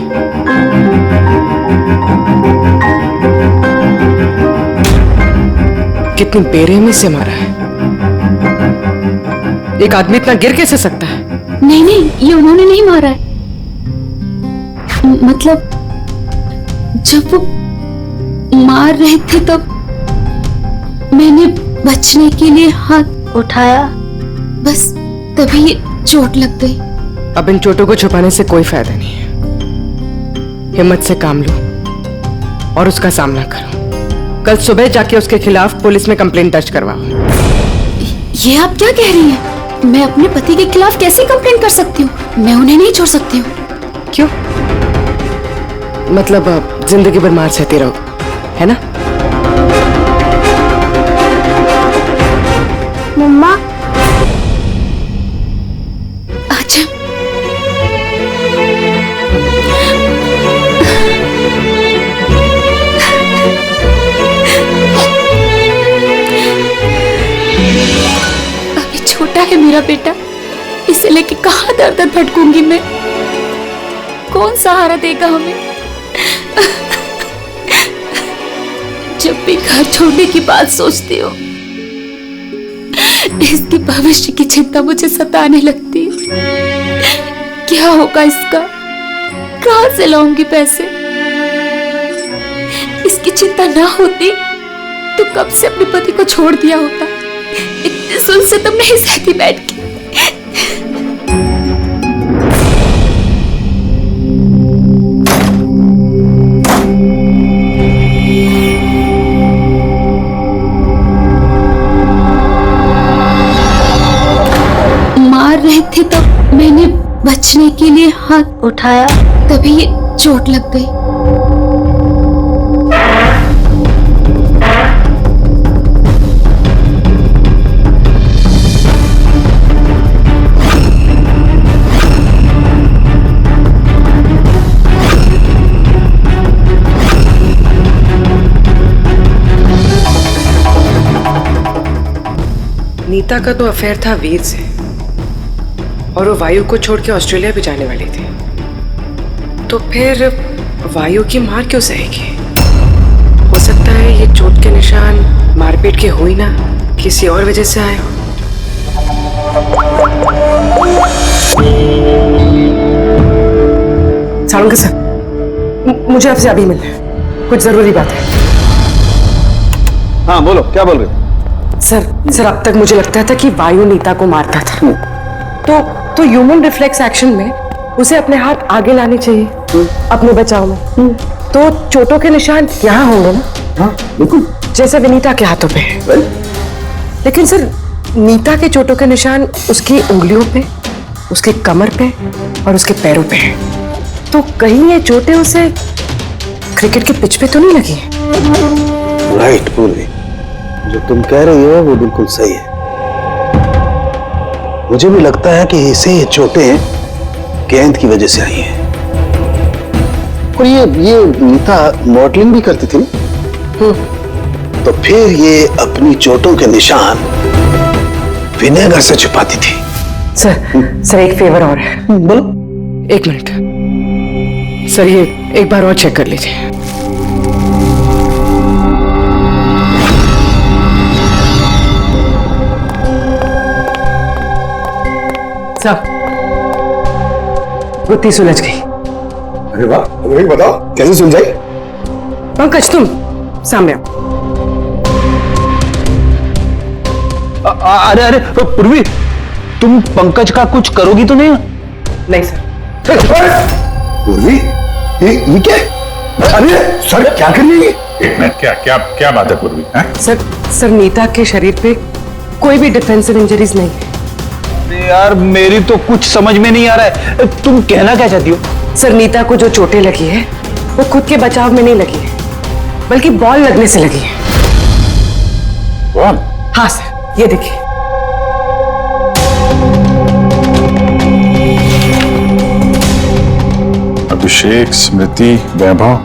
Speaker 3: कितनी बेरहमी से मारा है। एक आदमी इतना गिर कैसे सकता है?
Speaker 6: नहीं नहीं, ये उन्होंने नहीं मारा है। मतलब जब वो मार रहे थे तब मैंने बचने के लिए हाथ उठाया, बस तभी ये चोट लग गई।
Speaker 3: अब इन चोटों को छुपाने से कोई फायदा नहीं है। हिम्मत से काम लो और उसका सामना करो। कल सुबह जाके उसके खिलाफ पुलिस में कंप्लेंट दर्ज करवाओ।
Speaker 6: ये आप क्या कह रही हैं? मैं अपने पति के खिलाफ कैसे कंप्लेंट कर सकती हूँ? मैं उन्हें नहीं छोड़ सकती हूँ।
Speaker 3: क्यों? मतलब जिंदगी भर मार सहती रहोगे, है ना?
Speaker 6: मम्मा, अच्छा अभी छोटा है मेरा बेटा, इसे लेके कहाँ दर दर भटकूंगी मैं? कौन सहारा देगा हमें? जब भी घर छोड़ने की बात सोचती हूँ, इसके भविष्य की चिंता मुझे सताने लगती है। क्या होगा इसका? कहाँ से लाऊंगी पैसे? इसकी चिंता ना होती तो कब से अपने पति को छोड़ दिया होता। इतने सुन से तुम नहीं सहती बैठ के। रहे थे तब मैंने बचने के लिए हाथ उठाया, तभी ये चोट लग गई।
Speaker 3: नीता का तो अफेयर था वीर से, और वो वायु को छोड़ के ऑस्ट्रेलिया भी जाने वाली थी। तो फिर वायु की मार क्यों सहेगी? हो सकता है ये चोट के निशान मारपीट के हो ही ना, किसी और वजह से आए हो। सालुंके सर, मुझे आपसे अभी मिलना है, कुछ जरूरी बात है।
Speaker 8: हाँ बोलो, क्या बोल रहे हो?
Speaker 3: सर अब तक मुझे लगता था कि वायु नीता को मारता था, तो ह्यूमन रिफ्लेक्स एक्शन में उसे अपने हाथ आगे लाने चाहिए अपने बचाव में। तो चोटों के निशान यहाँ होंगे ना?
Speaker 8: हाँ बिल्कुल,
Speaker 3: जैसे विनीता के हाथों पे है। लेकिन सर, नीता के चोटों के निशान उसकी उंगलियों पे, उसकी कमर पे और उसके पैरों पे है। तो कहीं ये चोटें उसे क्रिकेट के पिच पे तो नहीं लगी?
Speaker 12: राइट पूर्वी, जो तुम कह रही हो वो बिल्कुल सही है। मुझे भी लगता है कि इसे ये चोटें गेंद की वजह से आई हैं। और ये नीता मॉडलिंग भी करती थी ना? तो फिर ये अपनी चोटों के निशान विनेगर से छुपाती थी।
Speaker 3: सर एक फेवर और है।
Speaker 12: बोलो।
Speaker 3: 1 मिनट सर, ये एक बार और चेक कर लीजिए। सर, गुत्थी सुलझ गई।
Speaker 8: अरे वाह, अभी बताओ कैसे सुलझाई?
Speaker 3: पंकज तुम सामने आओ।
Speaker 14: अरे पूर्वी, तुम पंकज का कुछ करोगी तो नहीं?
Speaker 3: नहीं सर।
Speaker 8: पूर्वी, ये क्या? अरे सर क्या कर रही है?
Speaker 9: एक मिनट, क्या बात है पूर्वी?
Speaker 3: सर नीता के शरीर पे कोई भी डिफेंसिव इंजरीज नहीं है।
Speaker 14: यार मेरी तो कुछ समझ में नहीं आ रहा है, तुम कहना क्या चाहती हो?
Speaker 3: सर नीता को जो चोटें लगी है वो खुद के बचाव में नहीं लगी है, बल्कि बॉल लगने से लगी है।
Speaker 9: बॉल?
Speaker 3: हाँ सर, ये देखिए।
Speaker 9: अभिषेक, स्मृति, वैभव,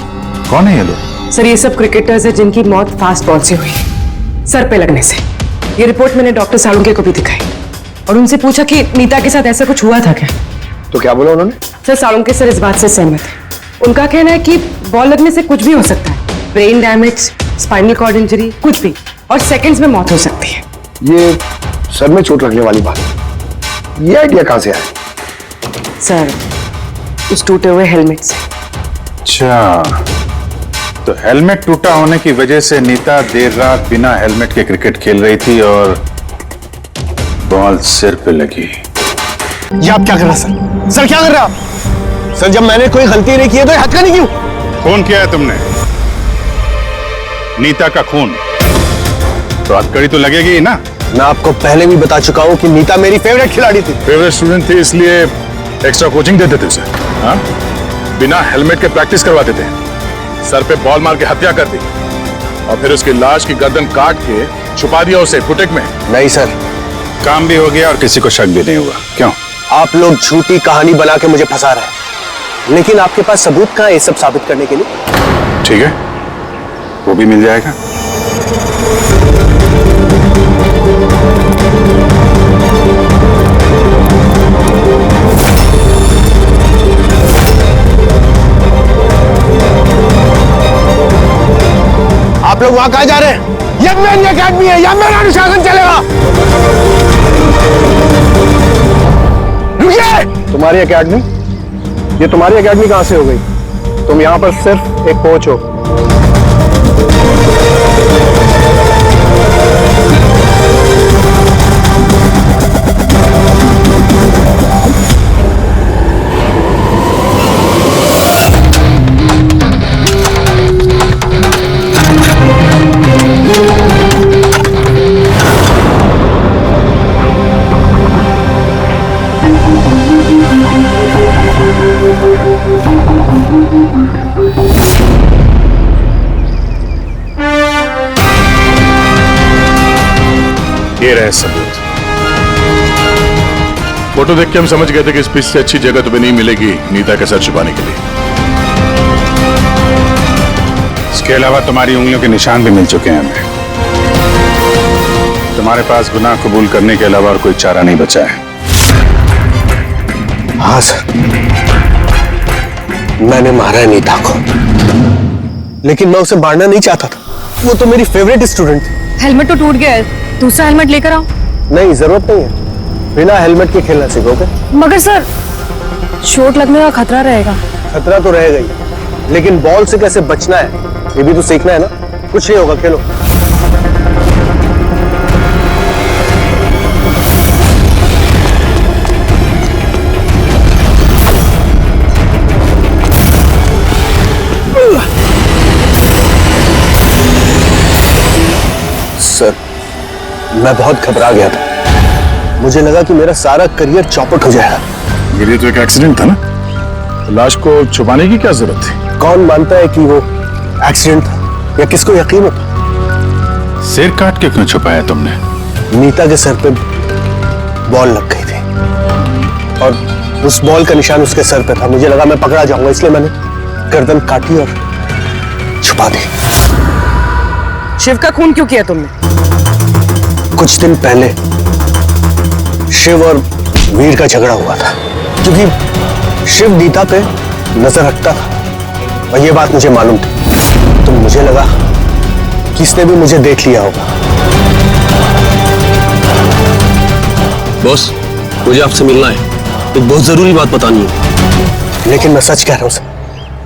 Speaker 9: कौन है ये लोग?
Speaker 3: सर ये सब क्रिकेटर्स हैं जिनकी मौत फास्ट बॉल से हुई है, सर पे लगने से। ये रिपोर्ट मैंने डॉक्टर सालुंके को भी दिखाई और उनसे पूछा कि नीता के साथ ऐसा कुछ हुआ था क्या।
Speaker 8: तो क्या बोला उन्होंने?
Speaker 3: सर सालुंके सर इस बात से सहमत है। उनका कहना है कि बॉल लगने से कुछ भी हो सकता है, brain damage, spinal cord injury, कुछ भी, और सेकंड्स में मौत हो सकती है।
Speaker 8: ये सर में चोट लगने वाली बात, ये आइडिया कहां से आया?
Speaker 3: सर उस टूटे हुए हेलमेट से।
Speaker 9: अच्छा, तो हेलमेट टूटा होने की वजह से नीता देर रात बिना हेलमेट के क्रिकेट खेल रही थी और बॉल सिर पे लगी।
Speaker 10: ये आप क्या कर रहे हैं सर? क्या कर रहे हैं आप? सर जब मैंने कोई गलती नहीं की है तो हथकड़ी क्यों?
Speaker 9: खून किया है तुमने, नीता का खून, तो हथकड़ी तो लगेगी ही ना।
Speaker 10: मैं आपको पहले भी बता चुका हूं कि नीता मेरी फेवरेट खिलाड़ी थी।
Speaker 9: फेवरेट स्टूडेंट थी इसलिए एक्स्ट्रा कोचिंग देते थे उसे, हाँ? बिना हेलमेट के प्रैक्टिस करवाते थे, सर पे बॉल मार के हत्या कर दी और फिर उसकी लाश की गर्दन काट के छुपा दिया उसे बुटीक में।
Speaker 10: नहीं सर,
Speaker 9: काम भी हो गया और किसी को शक भी नहीं हुआ। क्यों?
Speaker 10: आप लोग झूठी कहानी बना के मुझे फंसा रहे हैं, लेकिन आपके पास सबूत कहां है ये सब साबित करने के लिए?
Speaker 9: ठीक है, वो भी मिल जाएगा।
Speaker 10: आप लोग वहां कहां जा रहे हैं? ये मेरी अकेडमी है, यहाँ मेरा अनुशासन चलेगा। रुकिए!
Speaker 2: तुम्हारी एकेडमी? ये तुम्हारी एकेडमी कहां से हो गई? तुम यहां पर सिर्फ एक कोच हो।
Speaker 9: ये रहे सबूत। फोटो देख के हम समझ गए थे कि इस पिच से अच्छी जगह तुम्हें नहीं मिलेगी नीता के सर छुपाने के लिए। इसके अलावा तुम्हारी उंगलियों के निशान भी मिल चुके हैं हमें। तुम्हारे पास गुनाह कबूल करने के अलावा और कोई चारा नहीं बचा है।
Speaker 10: हाँ सर, मैंने मारा है नीता को, लेकिन मैं उसे मारना नहीं चाहता था। वो तो मेरी फेवरेट स्टूडेंट थी।
Speaker 15: हेलमेट तो टूट गया है, दूसरा हेलमेट लेकर आओ।
Speaker 2: नहीं, जरूरत नहीं है।
Speaker 12: बिना हेलमेट के खेलना सीखोगे?
Speaker 15: मगर सर चोट लगने का खतरा रहेगा।
Speaker 12: खतरा तो रहेगा ही, लेकिन बॉल से कैसे बचना है ये भी तो सीखना है ना। कुछ नहीं होगा, खेलो। सर, मैं बहुत घबरा गया था। मुझे लगा कि मेरा सारा करियर चौपट हो जाएगा।
Speaker 11: मगर ये तो एक एक्सीडेंट था ना, लाश को छुपाने की क्या जरूरत थी?
Speaker 12: कौन मानता है कि वो एक्सीडेंट था या किसको यकीन होता?
Speaker 11: सिर काट के क्यों छुपाया तुमने?
Speaker 12: नीता के सर पे बॉल लग गई थी और उस बॉल का निशान उसके सर पे था। मुझे लगा मैं पकड़ा जाऊंगा, इसलिए मैंने गर्दन काटी और छुपा दी।
Speaker 3: शिव का खून क्यों किया तुमने?
Speaker 12: कुछ दिन पहले शिव और वीर का झगड़ा हुआ था, क्योंकि शिव नीता पे नजर रखता था और ये बात मुझे मालूम थी। तो मुझे लगा किसने भी मुझे देख लिया होगा।
Speaker 18: बॉस, मुझे आपसे मिलना है, एक बहुत जरूरी बात बतानी है।
Speaker 12: लेकिन मैं सच कह रहा हूं सर,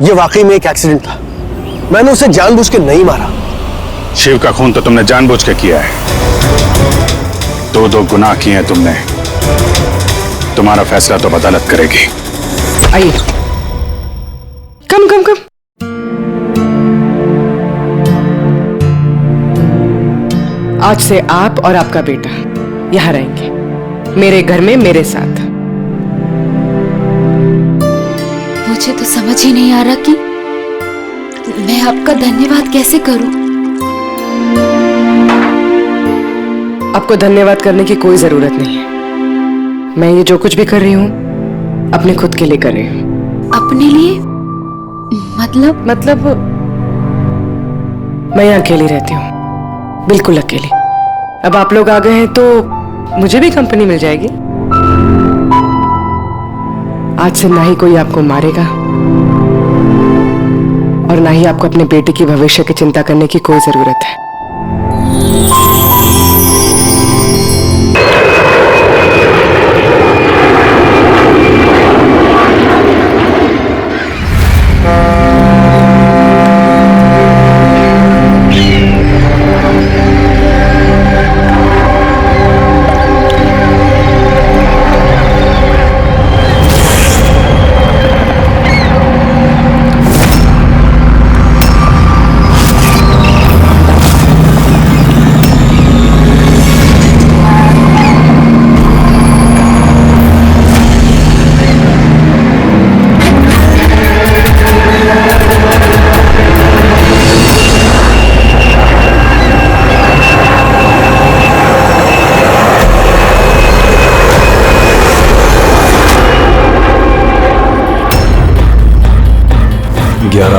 Speaker 12: ये वाकई में एक एक्सीडेंट था। मैंने उसे जानबूझ के नहीं मारा।
Speaker 11: शिव का खून तो तुमने जानबूझ के किया है। दो गुनाह किए हैं तुमने। तुम्हारा फैसला तो अदालत करेगी।
Speaker 3: आइए। कम कम कम। आज से आप और आपका बेटा यहां रहेंगे, मेरे घर में मेरे साथ।
Speaker 19: मुझे तो समझ ही नहीं आ रहा कि मैं आपका धन्यवाद कैसे करूं।
Speaker 3: आपको धन्यवाद करने की कोई जरूरत नहीं है। मैं ये जो कुछ भी कर रही हूं अपने खुद के लिए कर रही हूं।
Speaker 19: अपने लिए? मतलब
Speaker 3: मैं यहाँ अकेली रहती हूँ, बिल्कुल अकेली। अब आप लोग आ गए हैं तो मुझे भी कंपनी मिल जाएगी। आज से ना ही कोई आपको मारेगा और ना ही आपको अपने बेटे की भविष्य की चिंता करने की कोई जरूरत है।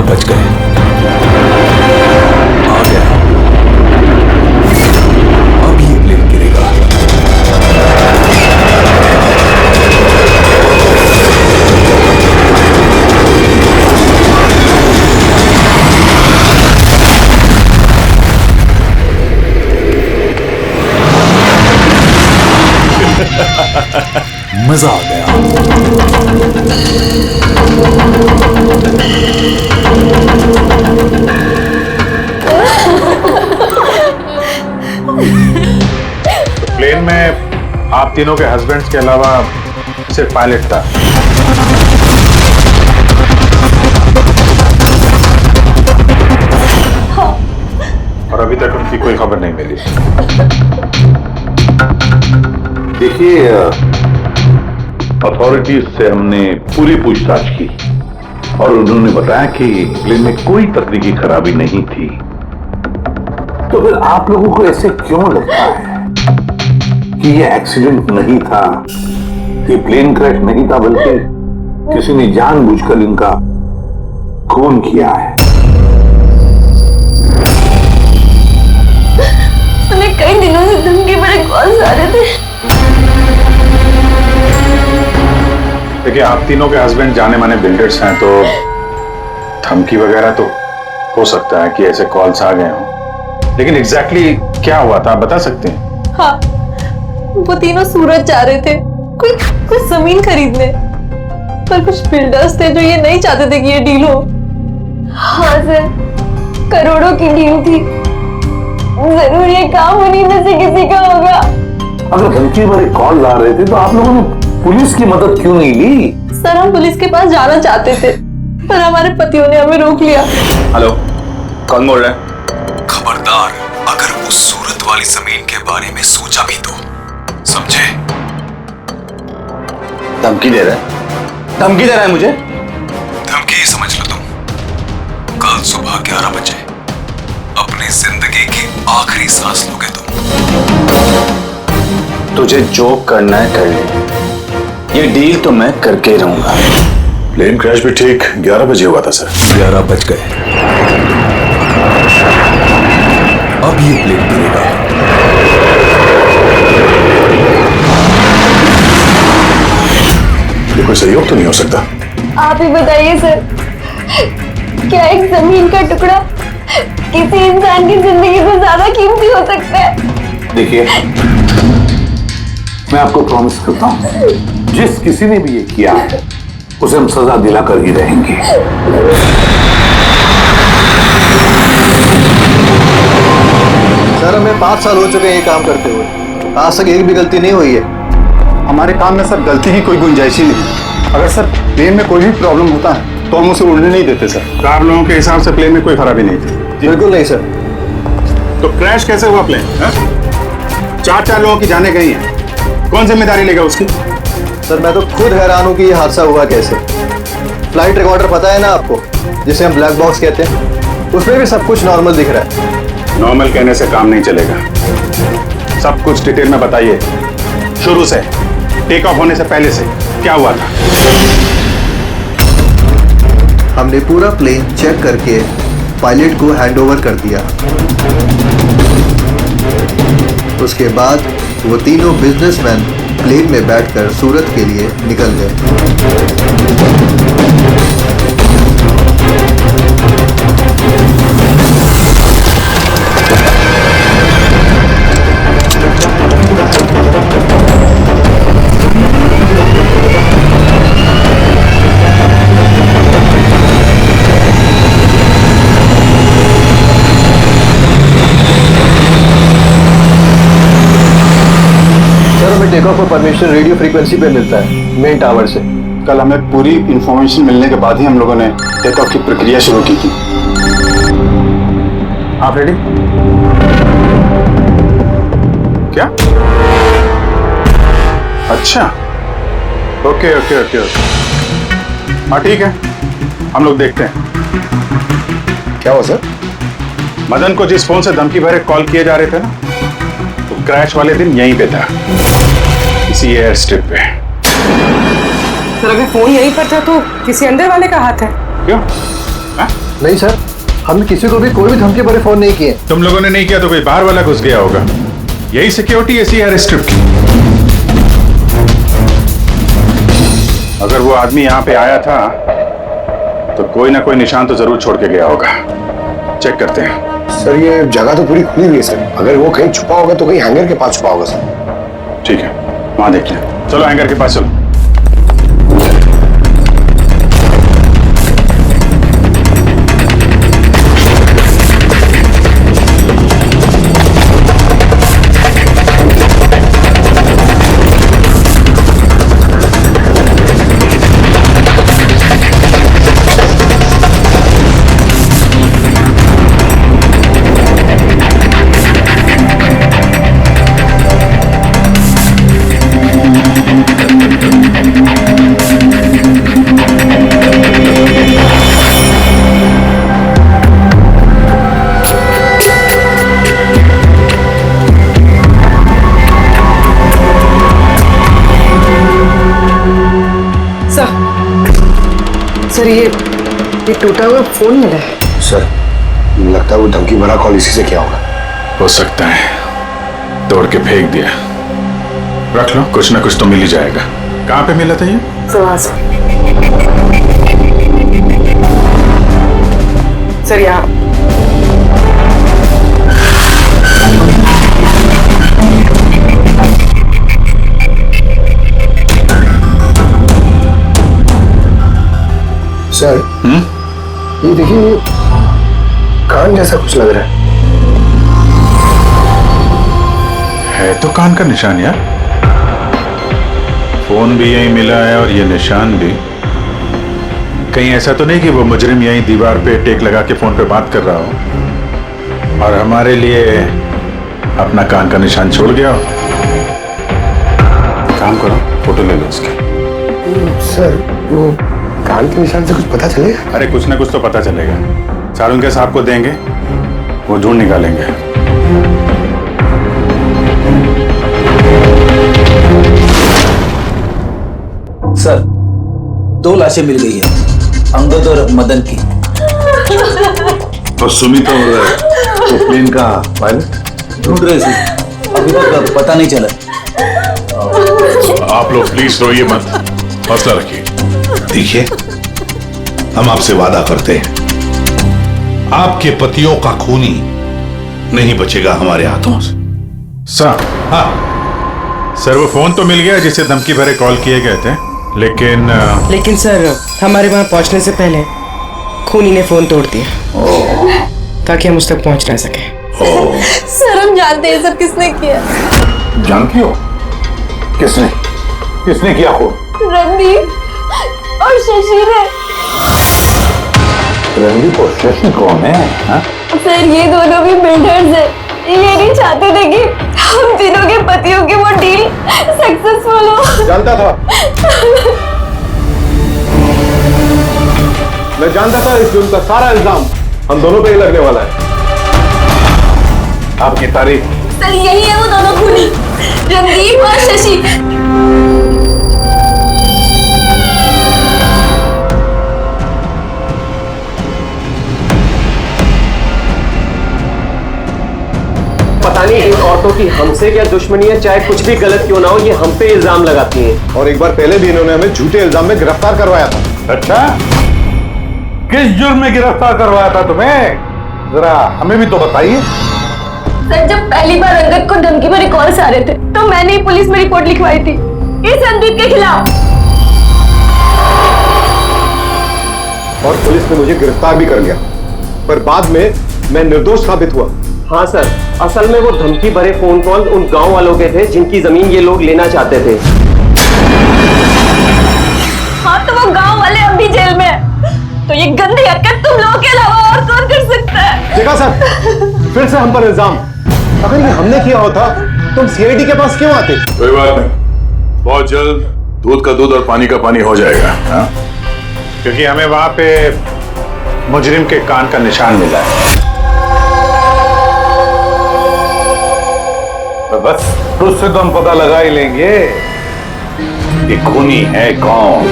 Speaker 18: बच गए। आ गया, अब ये प्लेन गिरेगा। मजा आ गया।
Speaker 11: प्लेन में आप तीनों के हस्बैंड्स के अलावा सिर्फ पायलट था। और अभी तक उनकी कोई खबर नहीं मिली।
Speaker 9: देखिए, अथॉरिटीज से हमने पूरी पूछताछ की और उन्होंने बताया कि प्लेन में कोई तकनीकी खराबी नहीं थी। तो फिर आप लोगों को ऐसे क्यों लगता है कि ये एक्सीडेंट नहीं था, कि प्लेन क्रैश नहीं था, बल्कि किसी ने जानबूझकर इनका खून किया है?
Speaker 19: हमें कई दिनों से धमकी बड़े कॉल्स आ रहे थे।
Speaker 11: देखिए, आप तीनों के हस्बैंड जाने माने बिल्डर्स हैं, तो धमकी वगैरह तो हो सकता है कि ऐसे कॉल्स आ गए हों, लेकिन एग्जैक्टली क्या हुआ था आप बता सकते हैं?
Speaker 19: हाँ,
Speaker 20: वो तीनों सूरत जा रहे थे कुछ जमीन खरीदने, पर कुछ बिल्डर्स थे जो ये नहीं चाहते थे कि ये डील हो।
Speaker 19: हाँ सर, करोड़ों की डील थी, जरूर ये काम उन्हीं में से किसी का होगा।
Speaker 9: अगर धमकी भरे कॉल ला रहे थे तो आप लोगों ने पुलिस की मदद क्यों नहीं ली?
Speaker 20: सर हम पुलिस के पास जाना चाहते थे, पर हमारे पतियों ने हमें रोक लिया।
Speaker 21: हेलो, कौन बोल रहा है? खबरदार, अगर उस सूरत वाली जमीन के बारे में सोचा भी तो, समझे?
Speaker 8: धमकी दे रहा है? धमकी दे रहा है मुझे?
Speaker 21: धमकी ही समझ लो तुम। कल सुबह 11 बजे अपनी जिंदगी की आखिरी सांस लोगे तुम।
Speaker 8: तुझे जो करना है कर ले, ये डील तो मैं करके रहूंगा।
Speaker 11: प्लेन क्रैश भी ठीक 11 बजे हुआ था सर।
Speaker 21: 11 बज गए, अब ये प्लेन गिरेगा।
Speaker 11: ये कोई सहयोग तो नहीं हो सकता?
Speaker 19: आप ही बताइए सर, क्या एक जमीन का टुकड़ा किसी इंसान की जिंदगी से ज्यादा कीमती हो सकता है?
Speaker 9: देखिए, मैं आपको प्रॉमिस करता हूं, जिस किसी ने भी ये किया है उसे हम सजा दिलाकर ही रहेंगे।
Speaker 13: सर हमें 5 साल हो चुके हैं ये काम करते हुए, आज तक एक भी गलती नहीं हुई है।
Speaker 22: हमारे काम में सर गलती की कोई गुंजाइश ही नहीं। अगर सर प्लेन में कोई भी प्रॉब्लम होता है तो हम उसे उड़ने नहीं देते सर। आप लोगों के हिसाब से प्लेन में कोई खराबी नहीं थी?
Speaker 13: बिल्कुल नहीं सर।
Speaker 22: तो क्रैश कैसे हुआ प्लेन? 4 लोगों की जाने गई हैं, कौन जिम्मेदारी लेगा उसकी?
Speaker 13: सर मैं तो खुद हैरान हूँ कि ये हादसा हुआ कैसे। फ्लाइट रिकॉर्डर पता है ना आपको, जिसे हम ब्लैक बॉक्स कहते हैं, उसमें भी सब कुछ नॉर्मल दिख रहा है।
Speaker 22: नॉर्मल कहने से काम नहीं चलेगा, सब कुछ डिटेल में बताइए, शुरू से, टेक ऑफ होने से पहले से क्या हुआ था?
Speaker 13: हमने पूरा प्लेन चेक करके पायलट को हैंडओवर कर दिया। उसके बाद वो तीनों बिजनेसमैन प्लेन में बैठकर सूरत के लिए निकल गए। टेक ऑफ का परमिशन रेडियो फ्रीक्वेंसी पे मिलता है, मेन टावर से।
Speaker 22: कल हमें पूरी इंफॉर्मेशन मिलने के बाद ही हम लोगों ने टेक ऑफ की प्रक्रिया शुरू की थी। आप रेडी? क्या? अच्छा, ओके ओके ओके ओके, हाँ ठीक है, हम लोग देखते हैं।
Speaker 8: क्या हुआ सर?
Speaker 22: मदन को जिस फोन से धमकी भरे कॉल किए जा रहे थे ना, तो क्रैश वाले दिन यहीं पे था, इसी एयर स्ट्रिप पे।
Speaker 3: सर अगर फोन यहीं पर था तो किसी अंदर वाले का हाथ है?
Speaker 22: क्यों?
Speaker 13: नहीं सर, हमने किसी को भी कोई भी धमकी भरे फोन नहीं किए।
Speaker 22: तुम लोगों ने नहीं किया तो कोई बाहर वाला घुस गया होगा, यही सिक्योरिटी इसी एयर स्ट्रिप की। अगर वो आदमी यहाँ पे आया था तो कोई ना कोई निशान तो जरूर छोड़ के गया होगा, चेक करते हैं।
Speaker 8: सर ये जगह तो पूरी खुली हुई है सर, अगर वो कहीं छुपा होगा तो कहीं हैंगर के पास छुपा होगा सर।
Speaker 22: ठीक है, वहां देखते हैं, चलो हैंगर के पास चलो।
Speaker 3: सर ये टूटा हुआ फोन मिला है।
Speaker 8: सर लगता है वो धमकी भरा कॉल इसी से किया होगा।
Speaker 22: हो सकता है, तोड़ के फेंक दिया। रख लो, कुछ ना कुछ तो मिल ही जाएगा। कहाँ पे मिला था ये?
Speaker 3: सर यहाँ।
Speaker 8: सर ये देखिए, कान जैसा कुछ लग रहा
Speaker 9: है तो कान का निशान यार। फोन भी यहीं मिला है और ये निशान भी। कहीं ऐसा तो नहीं कि वो मुजरिम यहीं दीवार पे टेक लगा के फोन पे बात कर रहा हो और हमारे लिए अपना कान का निशान छोड़ गया हो। काम करो, फोटो ले लो उसकी।
Speaker 8: सर वो कान के निशान से कुछ पता चलेगा?
Speaker 9: अरे कुछ ना कुछ तो पता चलेगा। सारुण के साहब को देंगे, वो ढूंढ निकालेंगे।
Speaker 14: सर 2 लाशें मिल गई है, अंगद और मदन की।
Speaker 11: और सुमित और प्लेन का पायलट
Speaker 14: ढूंढ रहे थे, अभी तक पता नहीं चला।
Speaker 11: आप लोग प्लीज रोइए मत, हौसला रखिए।
Speaker 4: देखिए, हम आपसे वादा करते हैं, आपके पतियों का खूनी नहीं बचेगा हमारे हाथों से।
Speaker 9: सर, हाँ सर, वो फोन तो मिल गया जिसे धमकी भरे कॉल किए गए थे, लेकिन
Speaker 3: सर हमारे वहां पहुंचने से पहले खूनी ने फोन तोड़ दिया ताकि हम उस तक पहुंच ना सके।
Speaker 20: सर हम जानते हैं सब किसने किया।
Speaker 11: जानती हो किसने किया खून?
Speaker 19: रणदीप और शशि ने।
Speaker 11: रणदीप और शशि कौन है? हा?
Speaker 19: सर ये दोनों भी बिल्डर्स हैं। ये नहीं चाहते थे कि हम तीनों के पतियों की वो डील सक्सेसफुल हो।
Speaker 22: जानता था, मैं जानता था इस जुर्म का सारा इल्जाम हम दोनों पे ही लगने वाला है।
Speaker 11: आपकी तारीफ?
Speaker 19: सर यही है वो दोनों खूनी, रणदीप और शशि।
Speaker 2: पता नहीं इन औरतों की हमसे क्या दुश्मनी है, चाहे कुछ भी गलत क्यों ना हो, ये हम पे इल्जाम लगाती हैं।
Speaker 22: और एक बार पहले भी इन्होंने हमें झूठे इल्जाम में गिरफ्तार करवाया था।
Speaker 9: अच्छा, किस जुर्म में गिरफ्तार करवाया था तुम्हें? जरा हमें भी तो बताइए।
Speaker 19: सर जब पहली बार अंगद को धमकी भरे कॉल्स आ रहे थे तो मैंने ही पुलिस में रिपोर्ट लिखवाई थी इस रणदीप के खिलाफ,
Speaker 22: और पुलिस ने मुझे गिरफ्तार भी कर लिया, पर बाद में मैं निर्दोष साबित हुआ।
Speaker 2: हाँ सर, असल में वो धमकी भरे फोन कॉल उन गांव वालों के थे जिनकी जमीन ये लोग लेना चाहते थे।
Speaker 19: हाँ तो वो गांव वाले अब भी जेल में हैं। तो ये गंदी हरकत तुम लोगों के अलावा और कौन कर सकता है?
Speaker 22: देखा सर, फिर से हम पर इल्जाम। अगर ये हमने किया होता तुम सीआईडी के पास क्यों आते?
Speaker 11: कोई बात नहीं, बहुत जल्द दूध का दूध और पानी का पानी हो जाएगा। हाँ?
Speaker 9: क्योंकि हमें वहां पे मुजरिम के कान का निशान मिला है।
Speaker 11: तो बस उससे तो हम पता लगा ही लेंगे कि खूनी है कौन।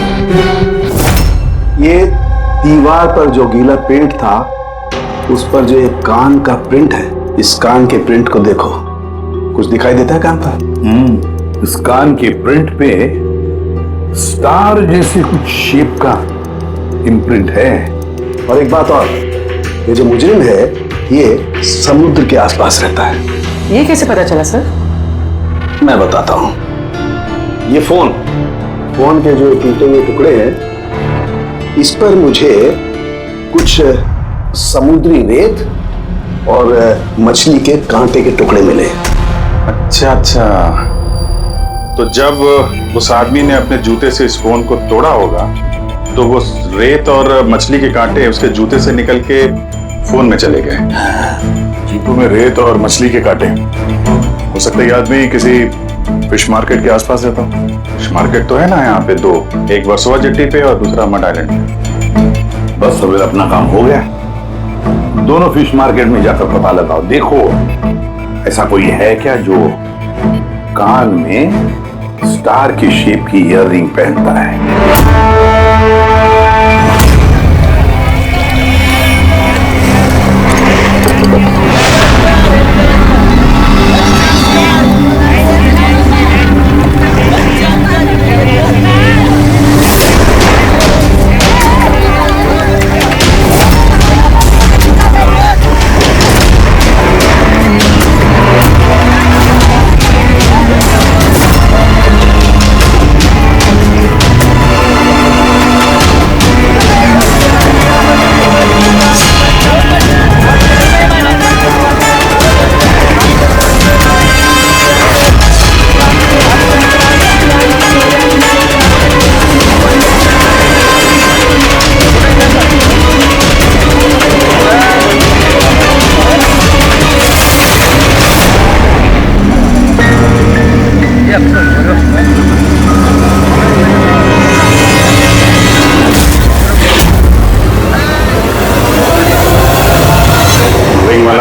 Speaker 12: ये दीवार पर जो गीला पेंट था उस पर जो एक कान का प्रिंट है, इस कान के प्रिंट को देखो, कुछ दिखाई देता है कान पर?
Speaker 11: इस कान के प्रिंट पे स्टार जैसी कुछ शेप का इम्प्रिंट है।
Speaker 12: और एक बात और, ये जो मुजरिम है ये समुद्र के आसपास रहता है।
Speaker 3: ये कैसे पता चला सर?
Speaker 12: मैं बताता हूं। ये फोन के जो टूटे हुए टुकड़े हैं, इस पर मुझे कुछ समुद्री रेत और मछली के कांटे के टुकड़े मिले।
Speaker 9: अच्छा, तो जब उस आदमी ने अपने जूते से इस फोन को तोड़ा होगा तो वो रेत और मछली के कांटे उसके जूते से निकल के फोन में चले गए।
Speaker 11: जूतों में रेत और मछली के कांटे, हो सकता है ये आदमी किसी फिश मार्केट के आसपास रहता हूँ।
Speaker 9: फिश मार्केट तो है ना यहाँ पे 2, एक वर्सोवा जेट्टी पे और दूसरा मड आइलैंड पे।
Speaker 11: बस अब अपना काम हो गया। दोनों फिश मार्केट में जाकर पता लगाओ, देखो ऐसा कोई है क्या जो कान में स्टार की शेप की ईयररिंग पहनता है।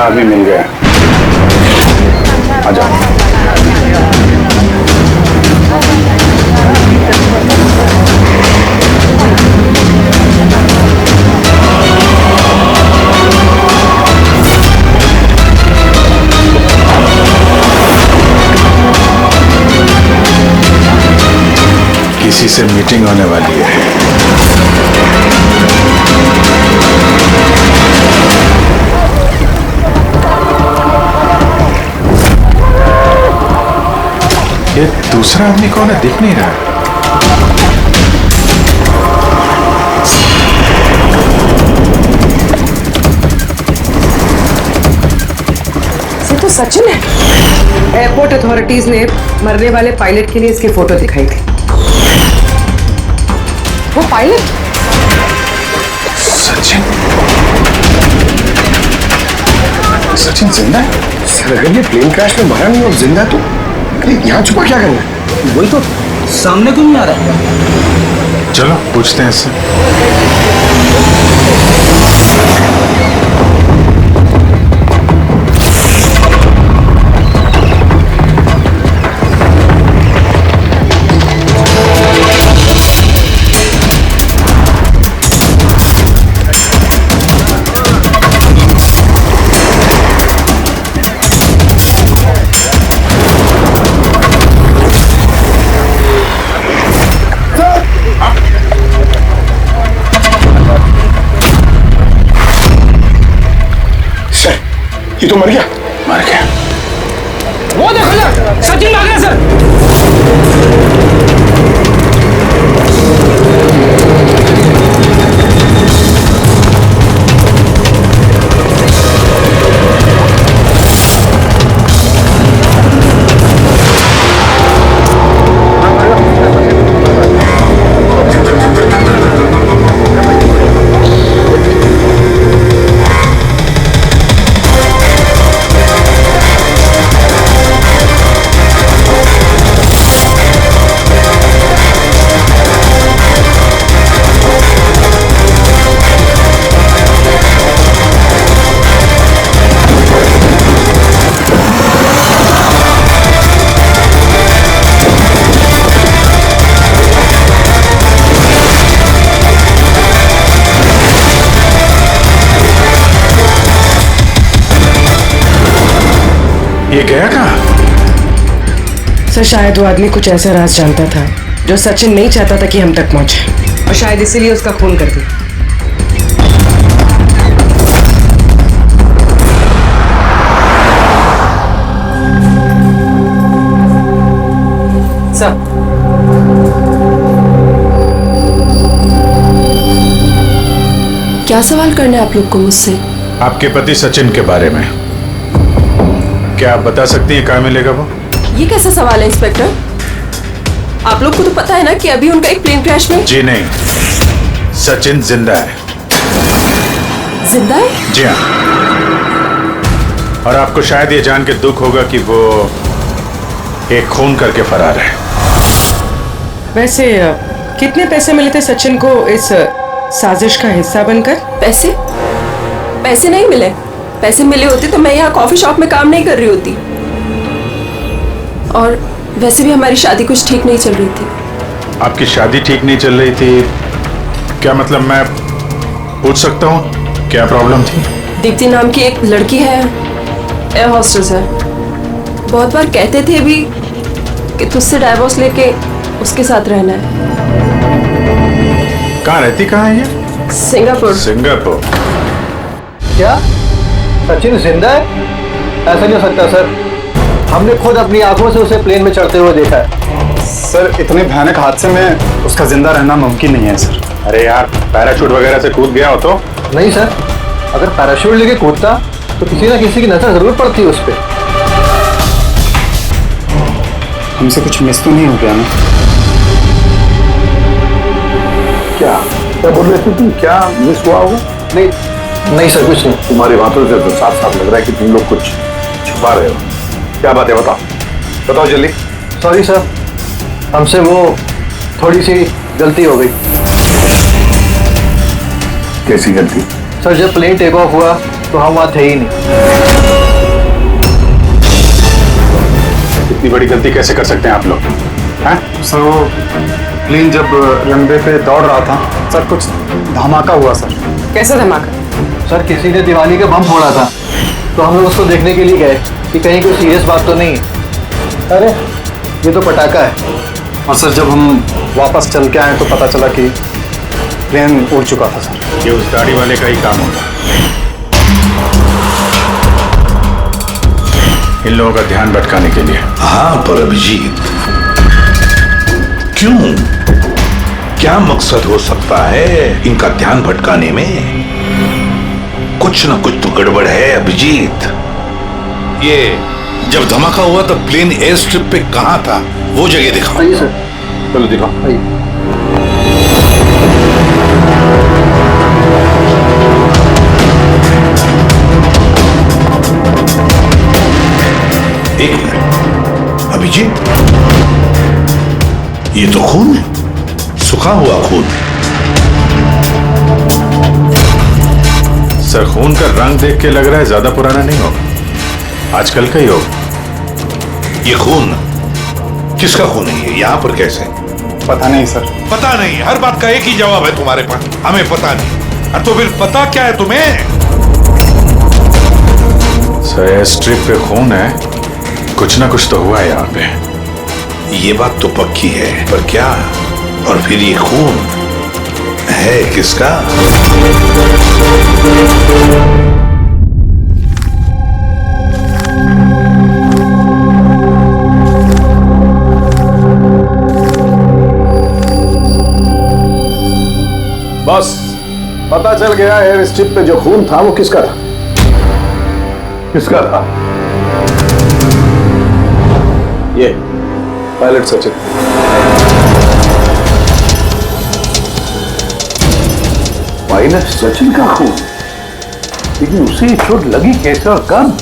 Speaker 22: आदमी मिल गया है। आ जाओ।
Speaker 4: किसी से मीटिंग होने वाली है। ये दूसरा आदमी कौन है, दिख नहीं रहा है।
Speaker 3: ये तो सचिन है। एयरपोर्ट अथॉरिटीज ने मरने वाले पायलट के लिए इसकी फोटो दिखाई थी। वो पायलट
Speaker 22: सचिन, सचिन जिंदा है?
Speaker 8: सर अगर ये प्लेन क्रैश में मरा नहीं और जिंदा है तो यहाँ छुपा क्या करना है?
Speaker 14: वही तो सामने क्यों नहीं आ रहा?
Speaker 4: चलो पूछते हैं इससे।
Speaker 8: ये तो मर गया।
Speaker 4: मर गया।
Speaker 14: वो देखो ना, सचिन भाग गया सर।
Speaker 4: ये गया कहाँ?
Speaker 3: सर शायद वो आदमी कुछ ऐसा राज जानता था जो सचिन नहीं चाहता था कि हम तक पहुंचे, और शायद इसीलिए उसका खून कर दिया। सर
Speaker 20: क्या सवाल करना है आप लोग को मुझसे?
Speaker 4: आपके पति सचिन के बारे में क्या आप बता सकती हैं कहाँ मिलेगा वो?
Speaker 20: ये कैसा सवाल है इंस्पेक्टर? आप लोग को तो पता है ना कि अभी उनका एक प्लेन क्रैश में।
Speaker 4: जी नहीं, सचिन जिंदा है।
Speaker 20: जिंदा है?
Speaker 4: जी हाँ। और आपको शायद ये जान के दुख होगा कि वो एक खून करके फरार है।
Speaker 3: वैसे कितने पैसे मिले थे सचिन को इस साजिश का हिस्सा बनकर?
Speaker 20: पैसे? पैसे नहीं मिले। पैसे मिले होते तो मैं यहाँ कॉफी शॉप में काम नहीं कर रही होती। और वैसे भी हमारी शादी कुछ ठीक नहीं चल रही थी।
Speaker 4: आपकी शादी ठीक नहीं चल रही थी? क्या मतलब, मैं पूछ सकता हूँ क्या प्रॉब्लम थी?
Speaker 20: दीप्ति नाम की एक लड़की है, एयर होस्टेस है। बहुत बार कहते थे भी कि तुझसे डाइवोर्स लेके उसके साथ रहना है।
Speaker 4: कहाँ रहती, कहाँ है ये?
Speaker 20: सिंगापुर।
Speaker 4: सिंगापुर।
Speaker 13: क्या सचिन जिंदा है? ऐसा नहीं हो सकता सर, हमने खुद अपनी आंखों से उसे प्लेन में चढ़ते हुए देखा है।
Speaker 22: सर इतने भयानक हादसे में उसका जिंदा रहना मुमकिन नहीं है सर।
Speaker 4: अरे यार, पैराशूट वगैरह से कूद गया हो तो?
Speaker 13: नहीं सर, अगर पैराशूट लेके कूदता तो किसी ना किसी की नजर जरूर पड़ती उस पर।
Speaker 22: हमसे कुछ मिस तो नहीं हो गया ना?
Speaker 8: क्या क्या बोल रहे थे तुम? क्या मिस हुआ होगा?
Speaker 13: नहीं सर, कुछ नहीं।
Speaker 8: तुम्हारी बातों से तो साफ साफ लग रहा है कि तुम लोग कुछ छुपा रहे हो। क्या बात है, बताओ बताओ जल्दी।
Speaker 13: सॉरी सर, हमसे वो थोड़ी सी गलती हो गई।
Speaker 8: कैसी गलती?
Speaker 13: सर जब प्लेन टेक ऑफ हुआ तो हम वहां थे ही नहीं।
Speaker 22: इतनी बड़ी गलती कैसे कर सकते हैं आप लोग? हैं? सर वो प्लेन जब रनवे पे दौड़ रहा था सर, कुछ धमाका हुआ सर।
Speaker 3: कैसा धमाका?
Speaker 13: सर किसी ने दिवाली का बम फोड़ा था, तो हम लोग उसको देखने के लिए गए कि कहीं कोई सीरियस बात तो नहीं है। अरे ये तो पटाखा है।
Speaker 22: और सर जब हम वापस चल के आए तो पता चला कि प्लेन उड़ चुका था सर।
Speaker 9: ये उस गाड़ी वाले का ही काम होगा, इन लोगों का ध्यान भटकाने के लिए।
Speaker 4: हाँ पर अभिजीत, क्यों? क्या मकसद हो सकता है इनका ध्यान भटकाने में? कुछ ना कुछ तो गड़बड़ है अभिजीत। ये जब धमाका हुआ तब प्लेन एयर स्ट्रिप पे कहां था, वो जगह दिखाओ।
Speaker 13: आइए सर।
Speaker 22: चलो दिखाओ।
Speaker 13: आइए।
Speaker 4: एक मिनट अभिजीत, ये तो खून है, सूखा हुआ खून।
Speaker 9: सर खून का रंग देख के लग रहा है ज्यादा पुराना नहीं होगा, आजकल का ही होगा।
Speaker 4: ये खून किसका खून है? ये यहाँ पर कैसे?
Speaker 22: पता नहीं सर।
Speaker 4: पता नहीं? हर बात का एक ही जवाब है तुम्हारे पास, हमें पता नहीं। और तो फिर पता क्या है तुम्हें?
Speaker 9: सर एयर स्ट्रिप पे खून है, कुछ ना कुछ तो हुआ है यहाँ पे।
Speaker 4: ये बात तो पक्की है, पर क्या? और फिर ये खून है किसका?
Speaker 12: बस पता चल गया एयर स्ट्रिप पे जो खून था वो किसका था।
Speaker 22: किसका था?
Speaker 12: ये पायलट सचिन।
Speaker 4: पायलट सचिन का खून? लेकिन उसे चोट लगी कैसे और कब?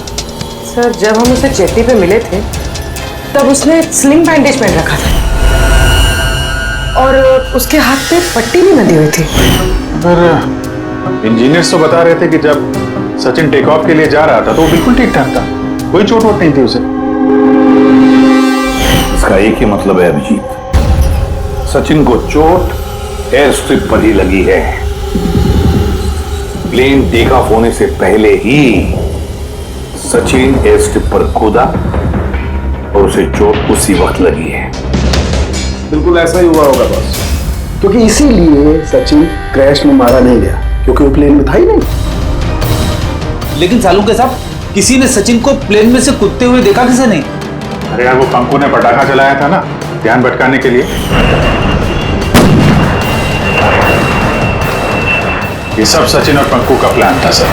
Speaker 3: सर जब हम उसे जेटी पे मिले थे तब उसने स्लिंग बैंडेज पहन रखा था और उसके हाथ पे पट्टी भी बंधी हुई थी।
Speaker 22: पर इंजीनियर्स तो बता रहे थे कि जब सचिन टेक ऑफ के लिए जा रहा था तो वो बिल्कुल ठीक ठाक था, कोई चोट वोट नहीं थी उसे।
Speaker 4: इसका एक ही मतलब है अभिजीत, सचिन को चोट एयर स्ट्रिप पर ही लगी है। प्लेन टेक ऑफ होने से पहले ही सचिन एयर स्ट्रिप पर कूदा और उसे चोट उसी वक्त लगी है।
Speaker 12: बिल्कुल ऐसा ही हुआ होगा बॉस, क्योंकि इसीलिए सचिन क्रैश में मारा नहीं गया, क्योंकि वो प्लेन में था ही नहीं।
Speaker 14: लेकिन सालू के साहब, किसी ने सचिन को प्लेन में से कूदते हुए देखा किसे नहीं?
Speaker 22: अरे यार वो पंकु ने पटाखा चलाया था ना ध्यान भटकाने के लिए। ये सब सचिन और पंकु का प्लान था sir.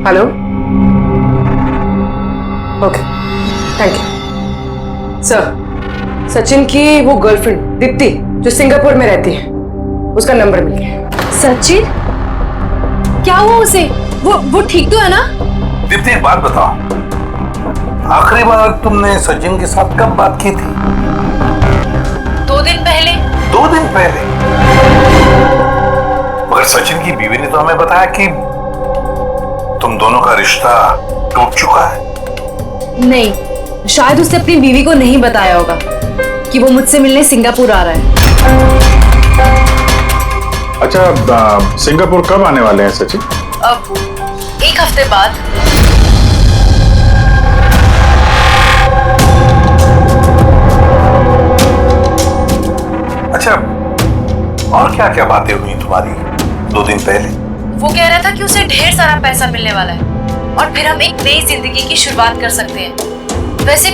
Speaker 3: Hello, okay, thank you sir. Sachin की वो गर्लफ्रेंड दीप्ति जो सिंगापुर में रहती है, उसका नंबर मिल गया।
Speaker 15: सचिन, क्या हुआ उसे? वो ठीक तो है ना?
Speaker 4: दीप्ति एक बात बताओ, आखिरी बार तुमने सचिन के साथ कब बात की थी?
Speaker 15: 2 दिन पहले।
Speaker 4: 2 दिन पहले? मगर सचिन की बीवी ने तो हमें बताया कि तुम दोनों का रिश्ता टूट चुका है।
Speaker 15: नहीं, शायद उसने अपनी बीवी को नहीं बताया होगा कि वो मुझसे मिलने सिंगापुर आ रहा है।
Speaker 22: अच्छा, सिंगापुर कब आने वाले हैं सचिन?
Speaker 15: अब 1 हफ्ते बाद।
Speaker 4: अच्छा, और क्या क्या बातें हुई तुम्हारी 2 दिन पहले?
Speaker 15: वो कह रहा था कि उसे ढेर सारा पैसा मिलने वाला है और फिर हम एक नई जिंदगी की शुरुआत कर सकते हैं। वैसे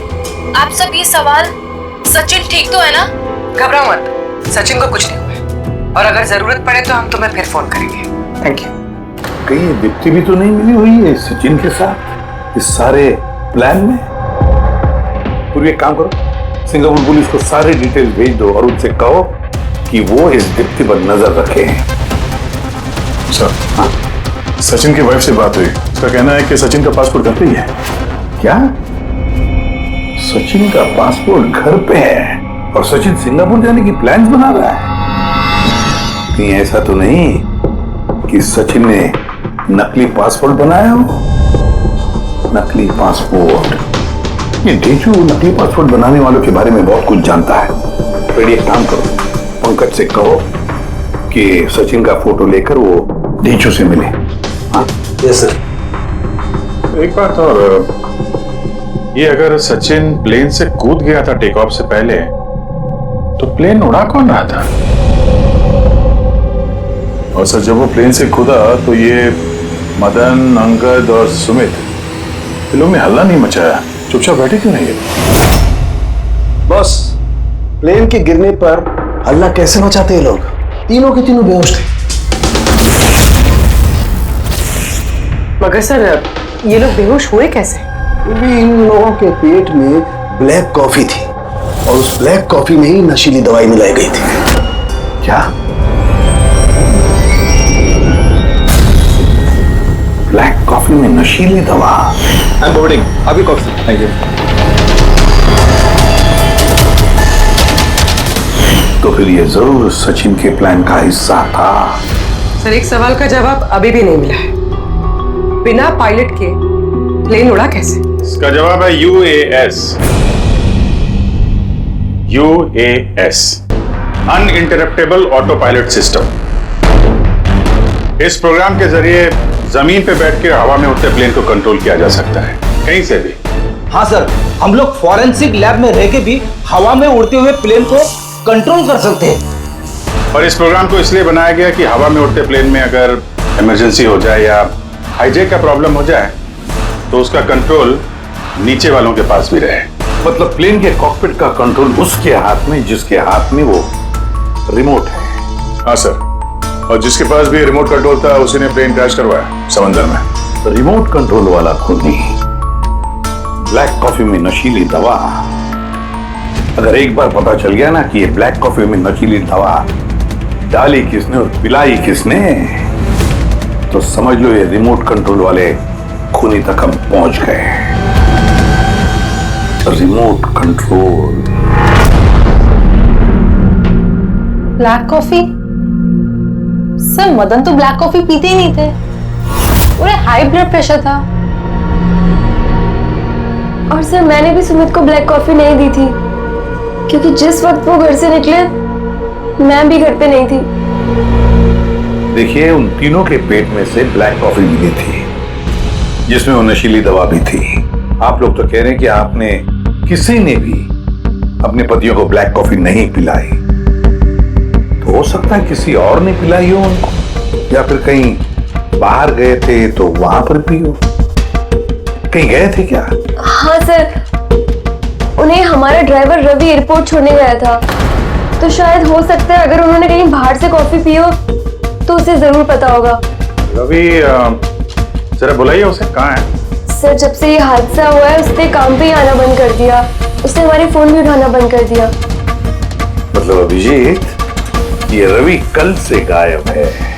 Speaker 15: आप सब ये सवाल, सचिन ठीक तो है ना?
Speaker 3: घबराओ मत, सचिन को कुछ नहीं हुआ है। और अगर जरूरत पड़े तो हम तुम्हें फिर फोन करेंगे। Thank you.
Speaker 9: कहीं दीप्ति भी तो नहीं मिली हुई है सचिन के साथ इस सारे प्लान में? पूरी एक काम करो, सिंगापुर पुलिस को सारे डिटेल भेज दो और उनसे कहो कि वो इस दीप्ति पर नजर रखे।
Speaker 11: सर, हाँ? सचिन की वाइफ से बात हुई, उसका कहना है कि सचिन का पासपोर्ट घर पे ही है।
Speaker 9: क्या? सचिन का पासपोर्ट घर पे है और सचिन सिंगापुर जाने की प्लान्स बना रहा है? कहीं ऐसा तो नहीं कि सचिन ने नकली पासपोर्ट बनाया हो? नकली पासपोर्ट, ये डेचू नकली पासपोर्ट बनाने वालों के बारे में बहुत कुछ जानता है। फिर एक काम करो, पंकज से कहो कि सचिन का फोटो लेकर वो डेचू से मिले। हाँ?
Speaker 11: Yes sir. एक बात और, ये अगर सचिन प्लेन से कूद गया था टेक ऑफ से पहले, तो प्लेन उड़ा कौन रहा था? और सर जब वो प्लेन से कूदा तो ये मदन, अंगद और सुमित इन लोगों ने हल्ला नहीं मचाया, चुपचाप बैठे क्यों नहीं?
Speaker 12: बॉस, प्लेन के गिरने पर हल्ला कैसे मचाते हैं लोग? तीनों के तीनों बेहोश थे।
Speaker 3: मगर सर, ये लोग बेहोश हुए कैसे?
Speaker 12: इन लोगों के पेट में ब्लैक कॉफी थी और उस ब्लैक कॉफी में ही नशीली दवाई मिलाई गई थी।
Speaker 9: क्या? ब्लैक कॉफी में नशीली दवा?
Speaker 13: आई एम बोर्डिंग, अभी कॉफी। Thank you.
Speaker 9: तो फिर ये जरूर सचिन के प्लान का हिस्सा था।
Speaker 3: सर, एक सवाल का जवाब अभी भी नहीं मिला है। बिना पायलट के प्लेन उड़ा कैसे?
Speaker 11: इसका जवाब है UAS। UAS, uninterruptible auto pilot system. इस प्रोग्राम के जरिए जमीन पे बैठ के हवा में उड़ते प्लेन को कंट्रोल किया जा सकता है, कहीं से भी।
Speaker 14: हाँ सर, हम लोग फॉरेंसिक लैब में रह के भी हवा में उड़ते हुए प्लेन को कंट्रोल कर सकते हैं।
Speaker 11: और इस प्रोग्राम को इसलिए बनाया गया कि हवा में उड़ते प्लेन में अगर इमरजेंसी हो जाए या हाईजैक का प्रॉब्लम हो जाए तो उसका कंट्रोल नीचे वालों के पास भी रहे।
Speaker 9: मतलब प्लेन के कॉकपिट का कंट्रोल उसके हाथ में जिसके हाथ में वो रिमोट है।
Speaker 11: हाँ सर, और जिसके पास भी रिमोट कंट्रोल था उसी ने प्लेन क्रैश करवाया समंदर में।
Speaker 9: रिमोट कंट्रोल वाला खुद नहीं, ब्लैक कॉफी में नशीली दवा। अगर एक बार पता चल गया ना कि ये ब्लैक कॉफी में नशीली दवा डाली किसने और पिलाई किसने, तो समझ लो ये रिमोट कंट्रोल वाले खूनी तक हम पहुंच गए। Remote control.
Speaker 15: Black coffee? Sir, Madan तो ब्लैक कॉफी पीते ही नहीं थे, उन्हें हाई ब्लड प्रेशर था।
Speaker 19: और सर, मैंने भी सुमित को ब्लैक कॉफी नहीं दी थी क्योंकि जिस वक्त वो घर से निकले मैं भी घर पे नहीं थी।
Speaker 9: देखिए, उन तीनों के पेट में से ब्लैक कॉफी मिली थी जिसमें वो नशीली दवा भी थी। आप लोग तो कह रहे हैं कि आपने किसी ने भी अपने पतियों को ब्लैक कॉफी नहीं पिलाई, तो हो सकता है किसी और ने पिलाई हो उनको, या फिर कहीं बाहर गए थे तो वहां पर पी हो। कहीं गए थे क्या?
Speaker 19: हाँ सर, उन्हें हमारा ड्राइवर रवि एयरपोर्ट छोड़ने गया था, तो शायद हो सकता है अगर उन्होंने कहीं बाहर से कॉफी पी हो तो उसे जरूर पता होगा।
Speaker 11: रवि, जरा बुलाइए उसे, कहाँ है?
Speaker 19: सर, जब से ये हादसा हुआ है उसने काम पे ही आना बंद कर दिया, उसने हमारे फोन भी उठाना बंद कर दिया।
Speaker 9: मतलब अभिजीत, ये रवि कल से गायब है।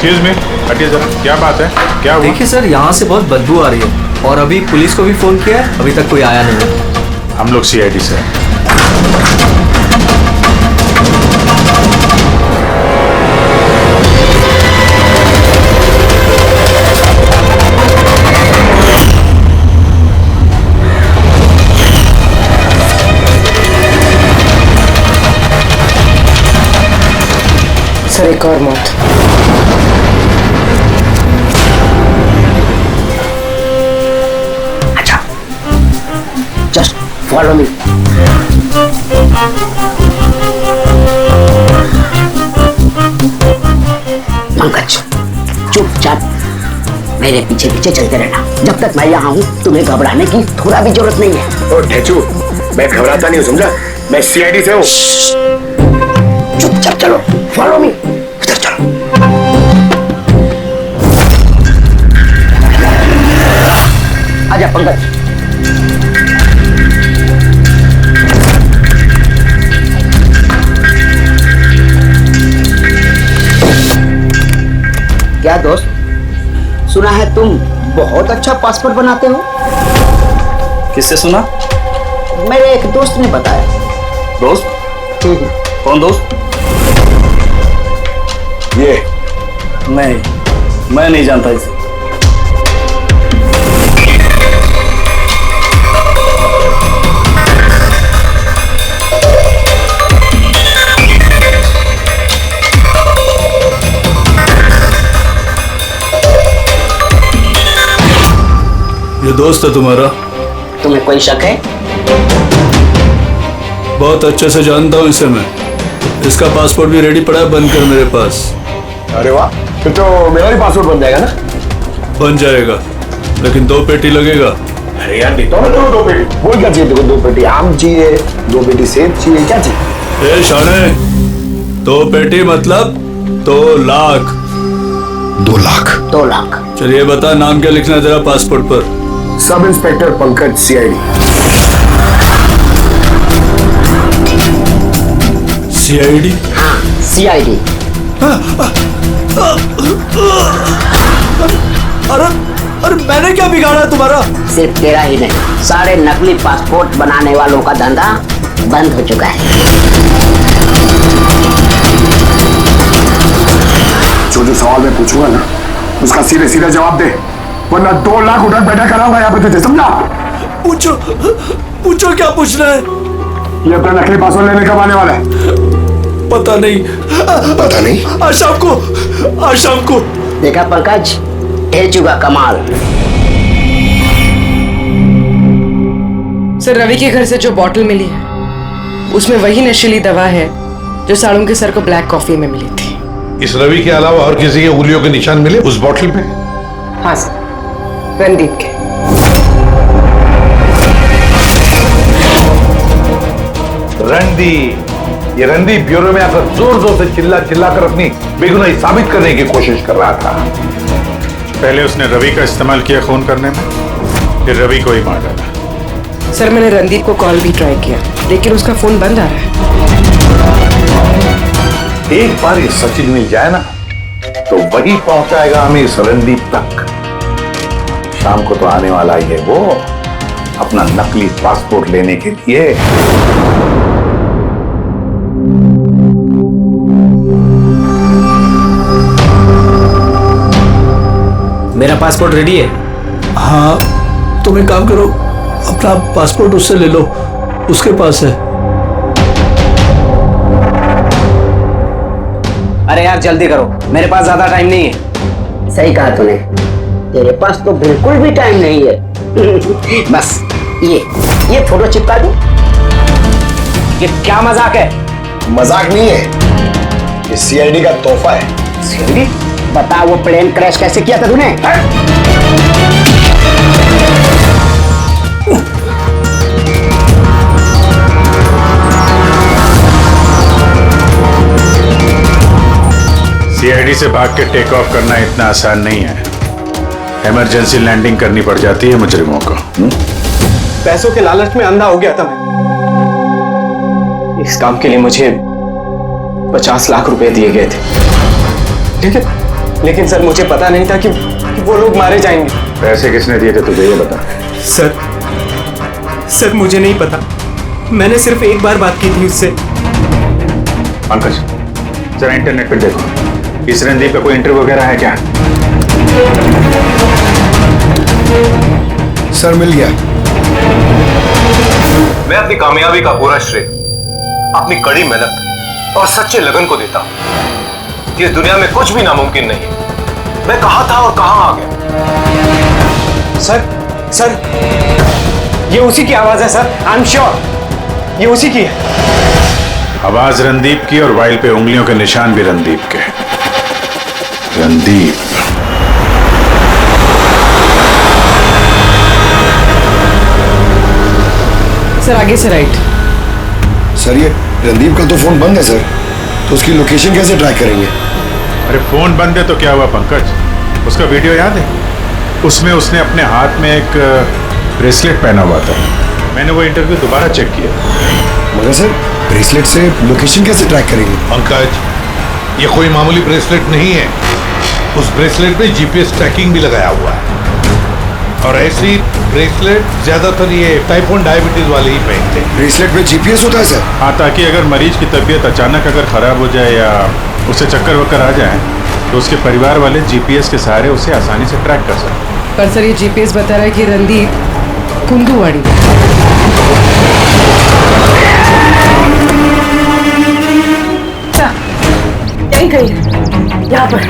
Speaker 11: एक्सक्यूज मी, हटिए जरा, क्या बात है, क्या हुआ?
Speaker 18: देखिए सर, यहाँ से बहुत बदबू आ रही है और अभी पुलिस को भी फोन किया है, अभी तक कोई आया नहीं है।
Speaker 11: हम लोग CID से हैं।
Speaker 3: सर, एक और मौत।
Speaker 5: Follow me. पंकज चुपचाप मेरे पीछे पीछे चलते रहना। जब तक मैं यहाँ हूँ तुम्हें घबराने की थोड़ा भी जरूरत नहीं है।
Speaker 8: ओ ढेचू, मैं घबराता नहीं हूँ, समझा? मैं सीआईडी से हूँ।
Speaker 5: चुपचाप चलो, फॉलो मी। उधर चलो। आजा पंकज। क्या दोस्त, सुना है तुम बहुत अच्छा पासपोर्ट बनाते हो?
Speaker 17: किससे सुना?
Speaker 5: मेरे एक दोस्त ने बताया।
Speaker 17: दोस्त? कौन दोस्त?
Speaker 8: ये
Speaker 17: नहीं, मैं नहीं जानता इसे।
Speaker 7: ये दोस्त है तुम्हारा?
Speaker 5: तुम्हें कोई शक है?
Speaker 7: बहुत अच्छे से जानता हूँ इसे मैं। इसका पासपोर्ट भी रेडी पड़ा है बनकर मेरे पास।
Speaker 8: अरे वाह, फिर तो मेरा भी पासपोर्ट बन जाएगा ना?
Speaker 7: बन जाएगा, लेकिन 2 पेटी लगेगा।
Speaker 8: अरे यार देता हूँ ना 2 पेटी। बोल क्या चाहिए? देखो 2 पेटी आम चाहिए, 2 पेटी सेब चाहिए, क्या चाहिए?
Speaker 7: ए शाने, 2 पेटी मतलब 2 लाख।
Speaker 8: 2 लाख?
Speaker 5: 2 लाख।
Speaker 7: चलिए बता, नाम क्या लिखना है तेरा पासपोर्ट पर?
Speaker 8: Sub inspector Pankaj, CID.
Speaker 7: CID?
Speaker 5: हाँ, सीआईडी।
Speaker 7: अरे मैंने क्या बिगाड़ा तुम्हारा?
Speaker 5: सिर्फ तेरा ही नहीं, सारे नकली पासपोर्ट बनाने वालों का धंधा बंद हो चुका है।
Speaker 8: जो सवाल मैं पूछूंगा ना, उसका सीधे सीधा जवाब दे, वरना 2 लाख उठक बैठक कराऊंगा यहाँ पे तुझे, समझा?
Speaker 7: पूछो क्या पूछना है?
Speaker 8: ये अपना नकली पासपोर्ट लेने कब आने वाला है?
Speaker 7: पता नहीं।
Speaker 8: पता नहीं?
Speaker 7: आज शाम को।
Speaker 5: देखा पंकज, ढेचू का कमाल।
Speaker 3: सर, रवि के घर से जो बॉटल मिली है उसमें वही नशीली दवा है जो साड़ू के सर को ब्लैक कॉफी में मिली थी।
Speaker 9: इस रवि के अलावा और किसी के उंगलियों के निशान मिले उस बॉटल पे?
Speaker 3: हाँ सर, रणदीप के।
Speaker 9: रणदीप, ये रणदीप ब्यूरो में आकर जोर जोर से चिल्ला कर अपनी बेगुनाही साबित करने की कोशिश कर रहा था।
Speaker 22: पहले उसने रवि का इस्तेमाल किया खून करने में, फिर रवि को ही मार डाला।
Speaker 3: सर, मैंने रणदीप को कॉल भी ट्राई किया, लेकिन उसका फोन बंद आ रहा है।
Speaker 9: एक बार ये सचिन मिल जाए ना, तो वही पहुंचाएगा हमें इस रणदीप तक। शाम को तो आने वाला ही है वो, अपना नकली पासपोर्ट लेने के लिए।
Speaker 1: मेरा पासपोर्ट रेडी है?
Speaker 7: हाँ, तुम एक काम करो, अपना पासपोर्ट उससे ले लो, उसके पास है।
Speaker 1: अरे यार जल्दी करो, मेरे पास ज्यादा टाइम नहीं है।
Speaker 5: सही कहा तूने, तेरे पास तो बिल्कुल भी टाइम नहीं है। बस ये फोटो चिपका दो।
Speaker 1: ये क्या मजाक है?
Speaker 8: मजाक नहीं है, ये सीआईडी का तोहफा है।
Speaker 5: सीआईडी? बता, वो प्लेन क्रैश कैसे किया था तूने?
Speaker 22: सीआईडी से भाग के टेक ऑफ करना इतना आसान नहीं है। इमरजेंसी लैंडिंग करनी पड़ जाती है मुजरिमों को।
Speaker 13: पैसों के लालच में अंधा हो गया था मैं। इस काम के लिए मुझे 50 लाख रुपए दिए गए थे, लेकिन सर मुझे पता नहीं था कि वो लोग मारे जाएंगे।
Speaker 22: पैसे किसने दिए थे तुझे ये बता।
Speaker 13: सर मुझे नहीं पता, मैंने सिर्फ एक बार बात की थी उससे।
Speaker 22: पंकज, जरा इंटरनेट पे देखो, इस रणदीप का कोई इंटरव्यू वगैरह है क्या?
Speaker 8: सर मिल गया।
Speaker 18: मैं अपनी कामयाबी का पूरा श्रेय अपनी कड़ी मेहनत और सच्चे लगन को देता हूं कि इस दुनिया में कुछ भी नामुमकिन नहीं। मैं कहां था और कहां आ गया।
Speaker 13: सर ये उसी की आवाज है सर, आई एम श्योर ये उसी की है।
Speaker 9: आवाज रणदीप की और वाइल पे उंगलियों के निशान भी रणदीप के। रणदीप।
Speaker 3: सर आगे से राइट।
Speaker 8: सर ये रणदीप का तो फोन बंद है सर, तो उसकी लोकेशन कैसे ट्रैक करेंगे?
Speaker 9: अरे फोन बंद है तो क्या हुआ पंकज, उसका वीडियो याद है? उसमें उसने अपने हाथ में एक ब्रेसलेट पहना हुआ था। मैंने वो इंटरव्यू दोबारा चेक किया।
Speaker 8: मगर सर ब्रेसलेट से लोकेशन कैसे ट्रैक करेंगे?
Speaker 4: पंकज, ये कोई मामूली ब्रेसलेट नहीं है। उस ब्रेसलेट में जीपीएस ट्रैकिंग भी लगाया हुआ है, और ऐसी ब्रेसलेट ज्यादातर ये टाइप 1 डायबिटीज वाले ही पहनते हैं।
Speaker 8: ब्रेसलेट में जीपीएस होता है सर?
Speaker 9: हाँ, ताकि अगर मरीज की तबीयत अचानक अगर खराब हो जाए या उसे चक्कर वक्कर आ जाए तो उसके परिवार वाले जीपीएस के सहारे उसे आसानी से ट्रैक कर सकते।
Speaker 3: पर सर ये जीपीएस बता रहा है कि रणदीप कुंदूवाड़ी।
Speaker 5: यही कहीं यहाँ पर।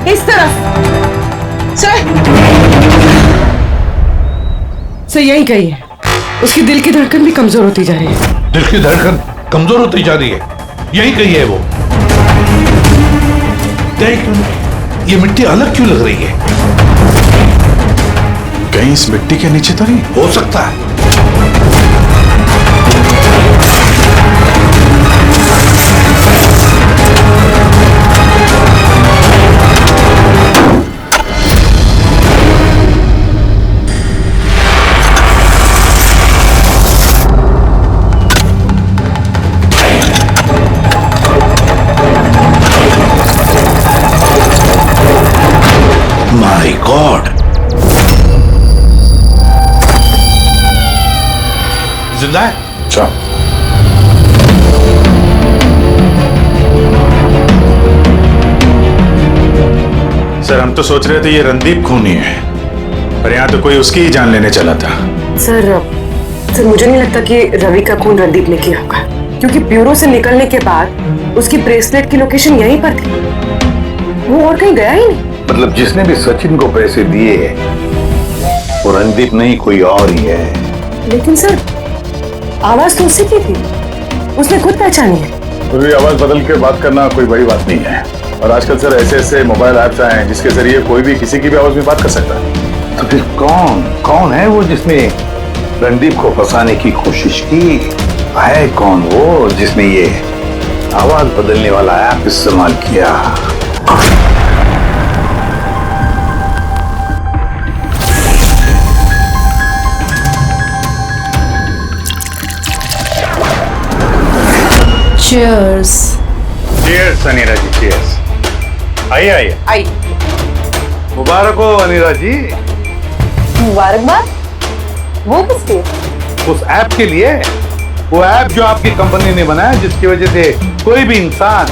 Speaker 3: इस तरफ सर यही कही है। उसकी दिल की धड़कन भी कमजोर होती जा रही है।
Speaker 4: दिल की धड़कन कमजोर होती जा रही है, यही कही है वो। देख, ये मिट्टी अलग क्यों लग रही है?
Speaker 9: कहीं इस मिट्टी के नीचे तो नहीं
Speaker 4: हो सकता है। माय गॉड, जिंदा है।
Speaker 9: अच्छा, सर हम तो सोच रहे थे ये रणदीप खूनी है, पर यहाँ तो कोई उसकी ही जान लेने चला था।
Speaker 3: सर मुझे नहीं लगता कि रवि का खून रणदीप ने किया होगा, क्योंकि ब्यूरो से निकलने के बाद उसकी ब्रेसलेट की लोकेशन यहीं पर थी, वो और कहीं गया ही नहीं।
Speaker 4: मतलब जिसने भी सचिन को पैसे दिए वो रणदीप नहीं, कोई और ही है।
Speaker 3: लेकिन सर आवाज तो उसी की थी, उसने खुद पहचानी है।
Speaker 11: फिर भी आवाज बदल के बात करना कोई बड़ी बात नहीं है, और आजकल सर ऐसे ऐसे मोबाइल ऐप्स आए हैं जिसके जरिए कोई भी किसी की भी आवाज में बात कर सकता है।
Speaker 4: तो फिर कौन है वो जिसने रणदीप को फंसाने की कोशिश की? है कौन वो जिसने ये आवाज बदलने वाला ऐप इस्तेमाल किया?
Speaker 20: Cheers.
Speaker 9: Cheers अनीरा जी, cheers। आइए आइए।
Speaker 3: आई।
Speaker 9: मुबारक हो अनीरा जी।
Speaker 19: मुबारकबाद? वो किसके?
Speaker 9: उस ऐप के लिए, वो ऐप जो आपकी कंपनी ने बनाया जिसकी वजह से कोई भी इंसान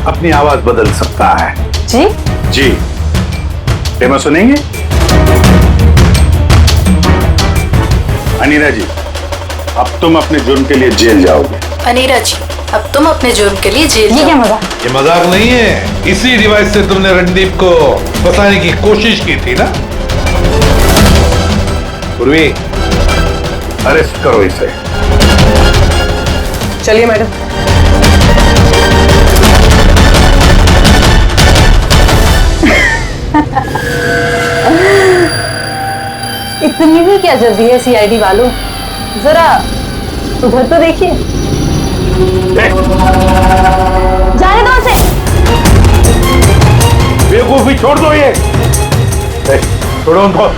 Speaker 9: अपनी आवाज बदल सकता है।
Speaker 19: जी?
Speaker 9: जी। डेमो सुनेंगे? अनीरा जी, अब तुम अपने जुर्म के लिए जेल जाओगे।
Speaker 20: अनीरा जी, अब तुम अपने जुर्म के लिए जेल जाओ।
Speaker 19: ये क्या मजाक?
Speaker 4: ये मजाक नहीं है, इसी डिवाइस से तुमने रणदीप को फंसाने की कोशिश की थी ना? पूर्वी, अरेस्ट करो इसे।
Speaker 3: चलिए मैडम।
Speaker 19: इतनी भी क्या जल्दी है सीआईडी वालों, जरा उधर तो देखिए। जाने दो उसे।
Speaker 9: बेवकूफी छोड़ दो ये। छोड़ो उनको।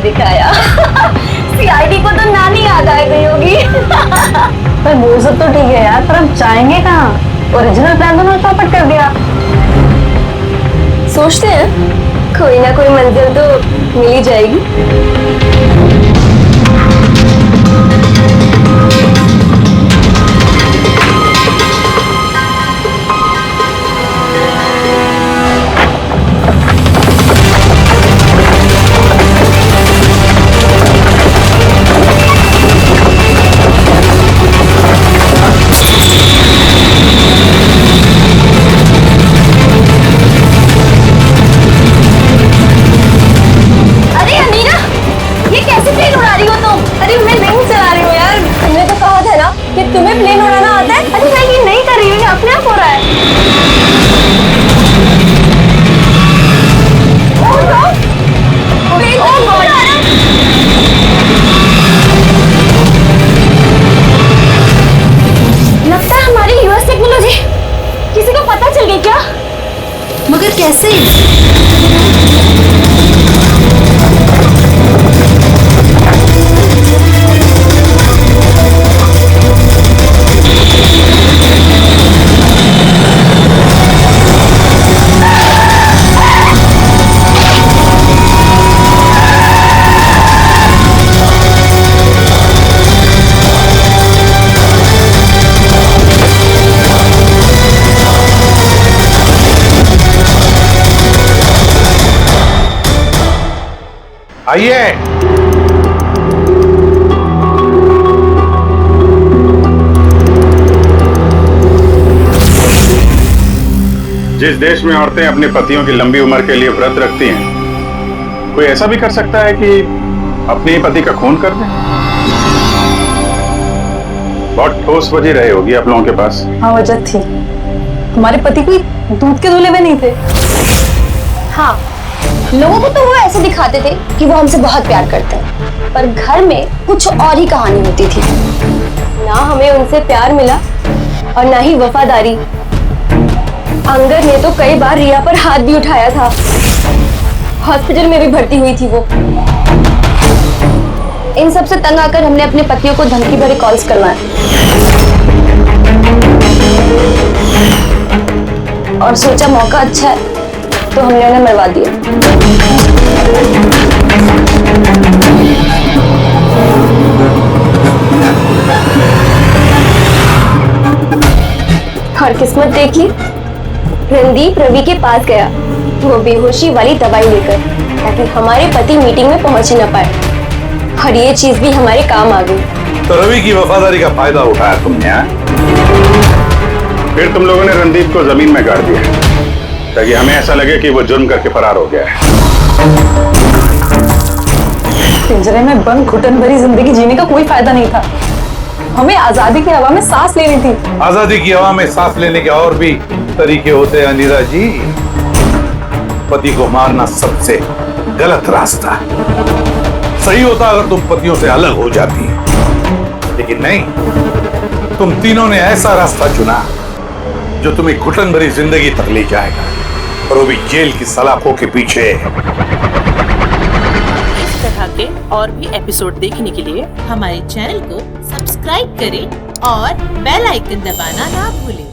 Speaker 19: दिखाया। सीआईडी को तो नानी याद आ गई होगी।
Speaker 15: पर वो सब तो ठीक है यार, पर हम जाएंगे कहाँ? ओरिजिनल प्लान तो उन्होंने चौपट कर दिया।
Speaker 19: सोचते हैं कोई ना कोई मंजिल तो मिल ही जाएगी। तुम्हें प्लेन उड़ाना आता है? अरे मैं ये नहीं कर रही हूँ, अपने आप हो रहा है। लगता है हमारी यूएस टेक्नोलॉजी किसी को पता चल गई क्या?
Speaker 20: मगर कैसे?
Speaker 9: आइए। जिस देश में औरतें अपने पतियों की लंबी उम्र के लिए व्रत रखती हैं, कोई ऐसा भी कर सकता है कि अपने ही पति का खून कर दे? बहुत ठोस वजह रही होगी आप लोगों के पास।
Speaker 15: हाँ, वजह थी। हमारे पति कोई दूध के धुले में नहीं थे।
Speaker 19: हाँ, लोगों को तो वो ऐसे दिखाते थे कि वो हमसे बहुत प्यार करते हैं, पर घर में कुछ और ही कहानी होती थी। ना हमें उनसे प्यार मिला और ना ही वफादारी। अंगद ने तो कई बार रिया पर हाथ भी उठाया था। हॉस्पिटल में भी भर्ती हुई थी वो। इन सब से तंग आकर हमने अपने पतियों को धमकी भरे कॉल्स करवाए और सोचा मौका अच्छा है तो हमने उन्हें मरवा दिया। और किस्मत देखी, रणदीप रवि के पास गया वो बेहोशी वाली दवाई लेकर, ताकि हमारे पति मीटिंग में पहुंच ही न पाए। और ये चीज भी हमारे काम आ गई।
Speaker 9: तो रवि की वफादारी का फायदा उठाया तुमने, फिर तुम लोगों ने रणदीप को जमीन में गाड़ दिया ताकि हमें ऐसा लगे कि वो जुर्म करके फरार हो गया है।
Speaker 15: पिंजरे में बंद घुटन भरी जिंदगी जीने का कोई फायदा नहीं था। हमें आजादी की हवा में सांस लेनी थी।
Speaker 9: आजादी की हवा में सांस लेने के और भी तरीके होते हैं अनिता जी। पति को मारना सबसे गलत रास्ता। सही होता अगर तुम पतियों से अलग हो जाती, लेकिन नहीं, तुम तीनों ने ऐसा रास्ता चुना जो तुम्हें घुटन भरी जिंदगी तक ले जाएगा, और वो भी जेल की सलाखों के पीछे।
Speaker 6: इस तरह के और भी एपिसोड देखने के लिए हमारे चैनल को सब्सक्राइब करें और बेल आइकन दबाना ना भूलें।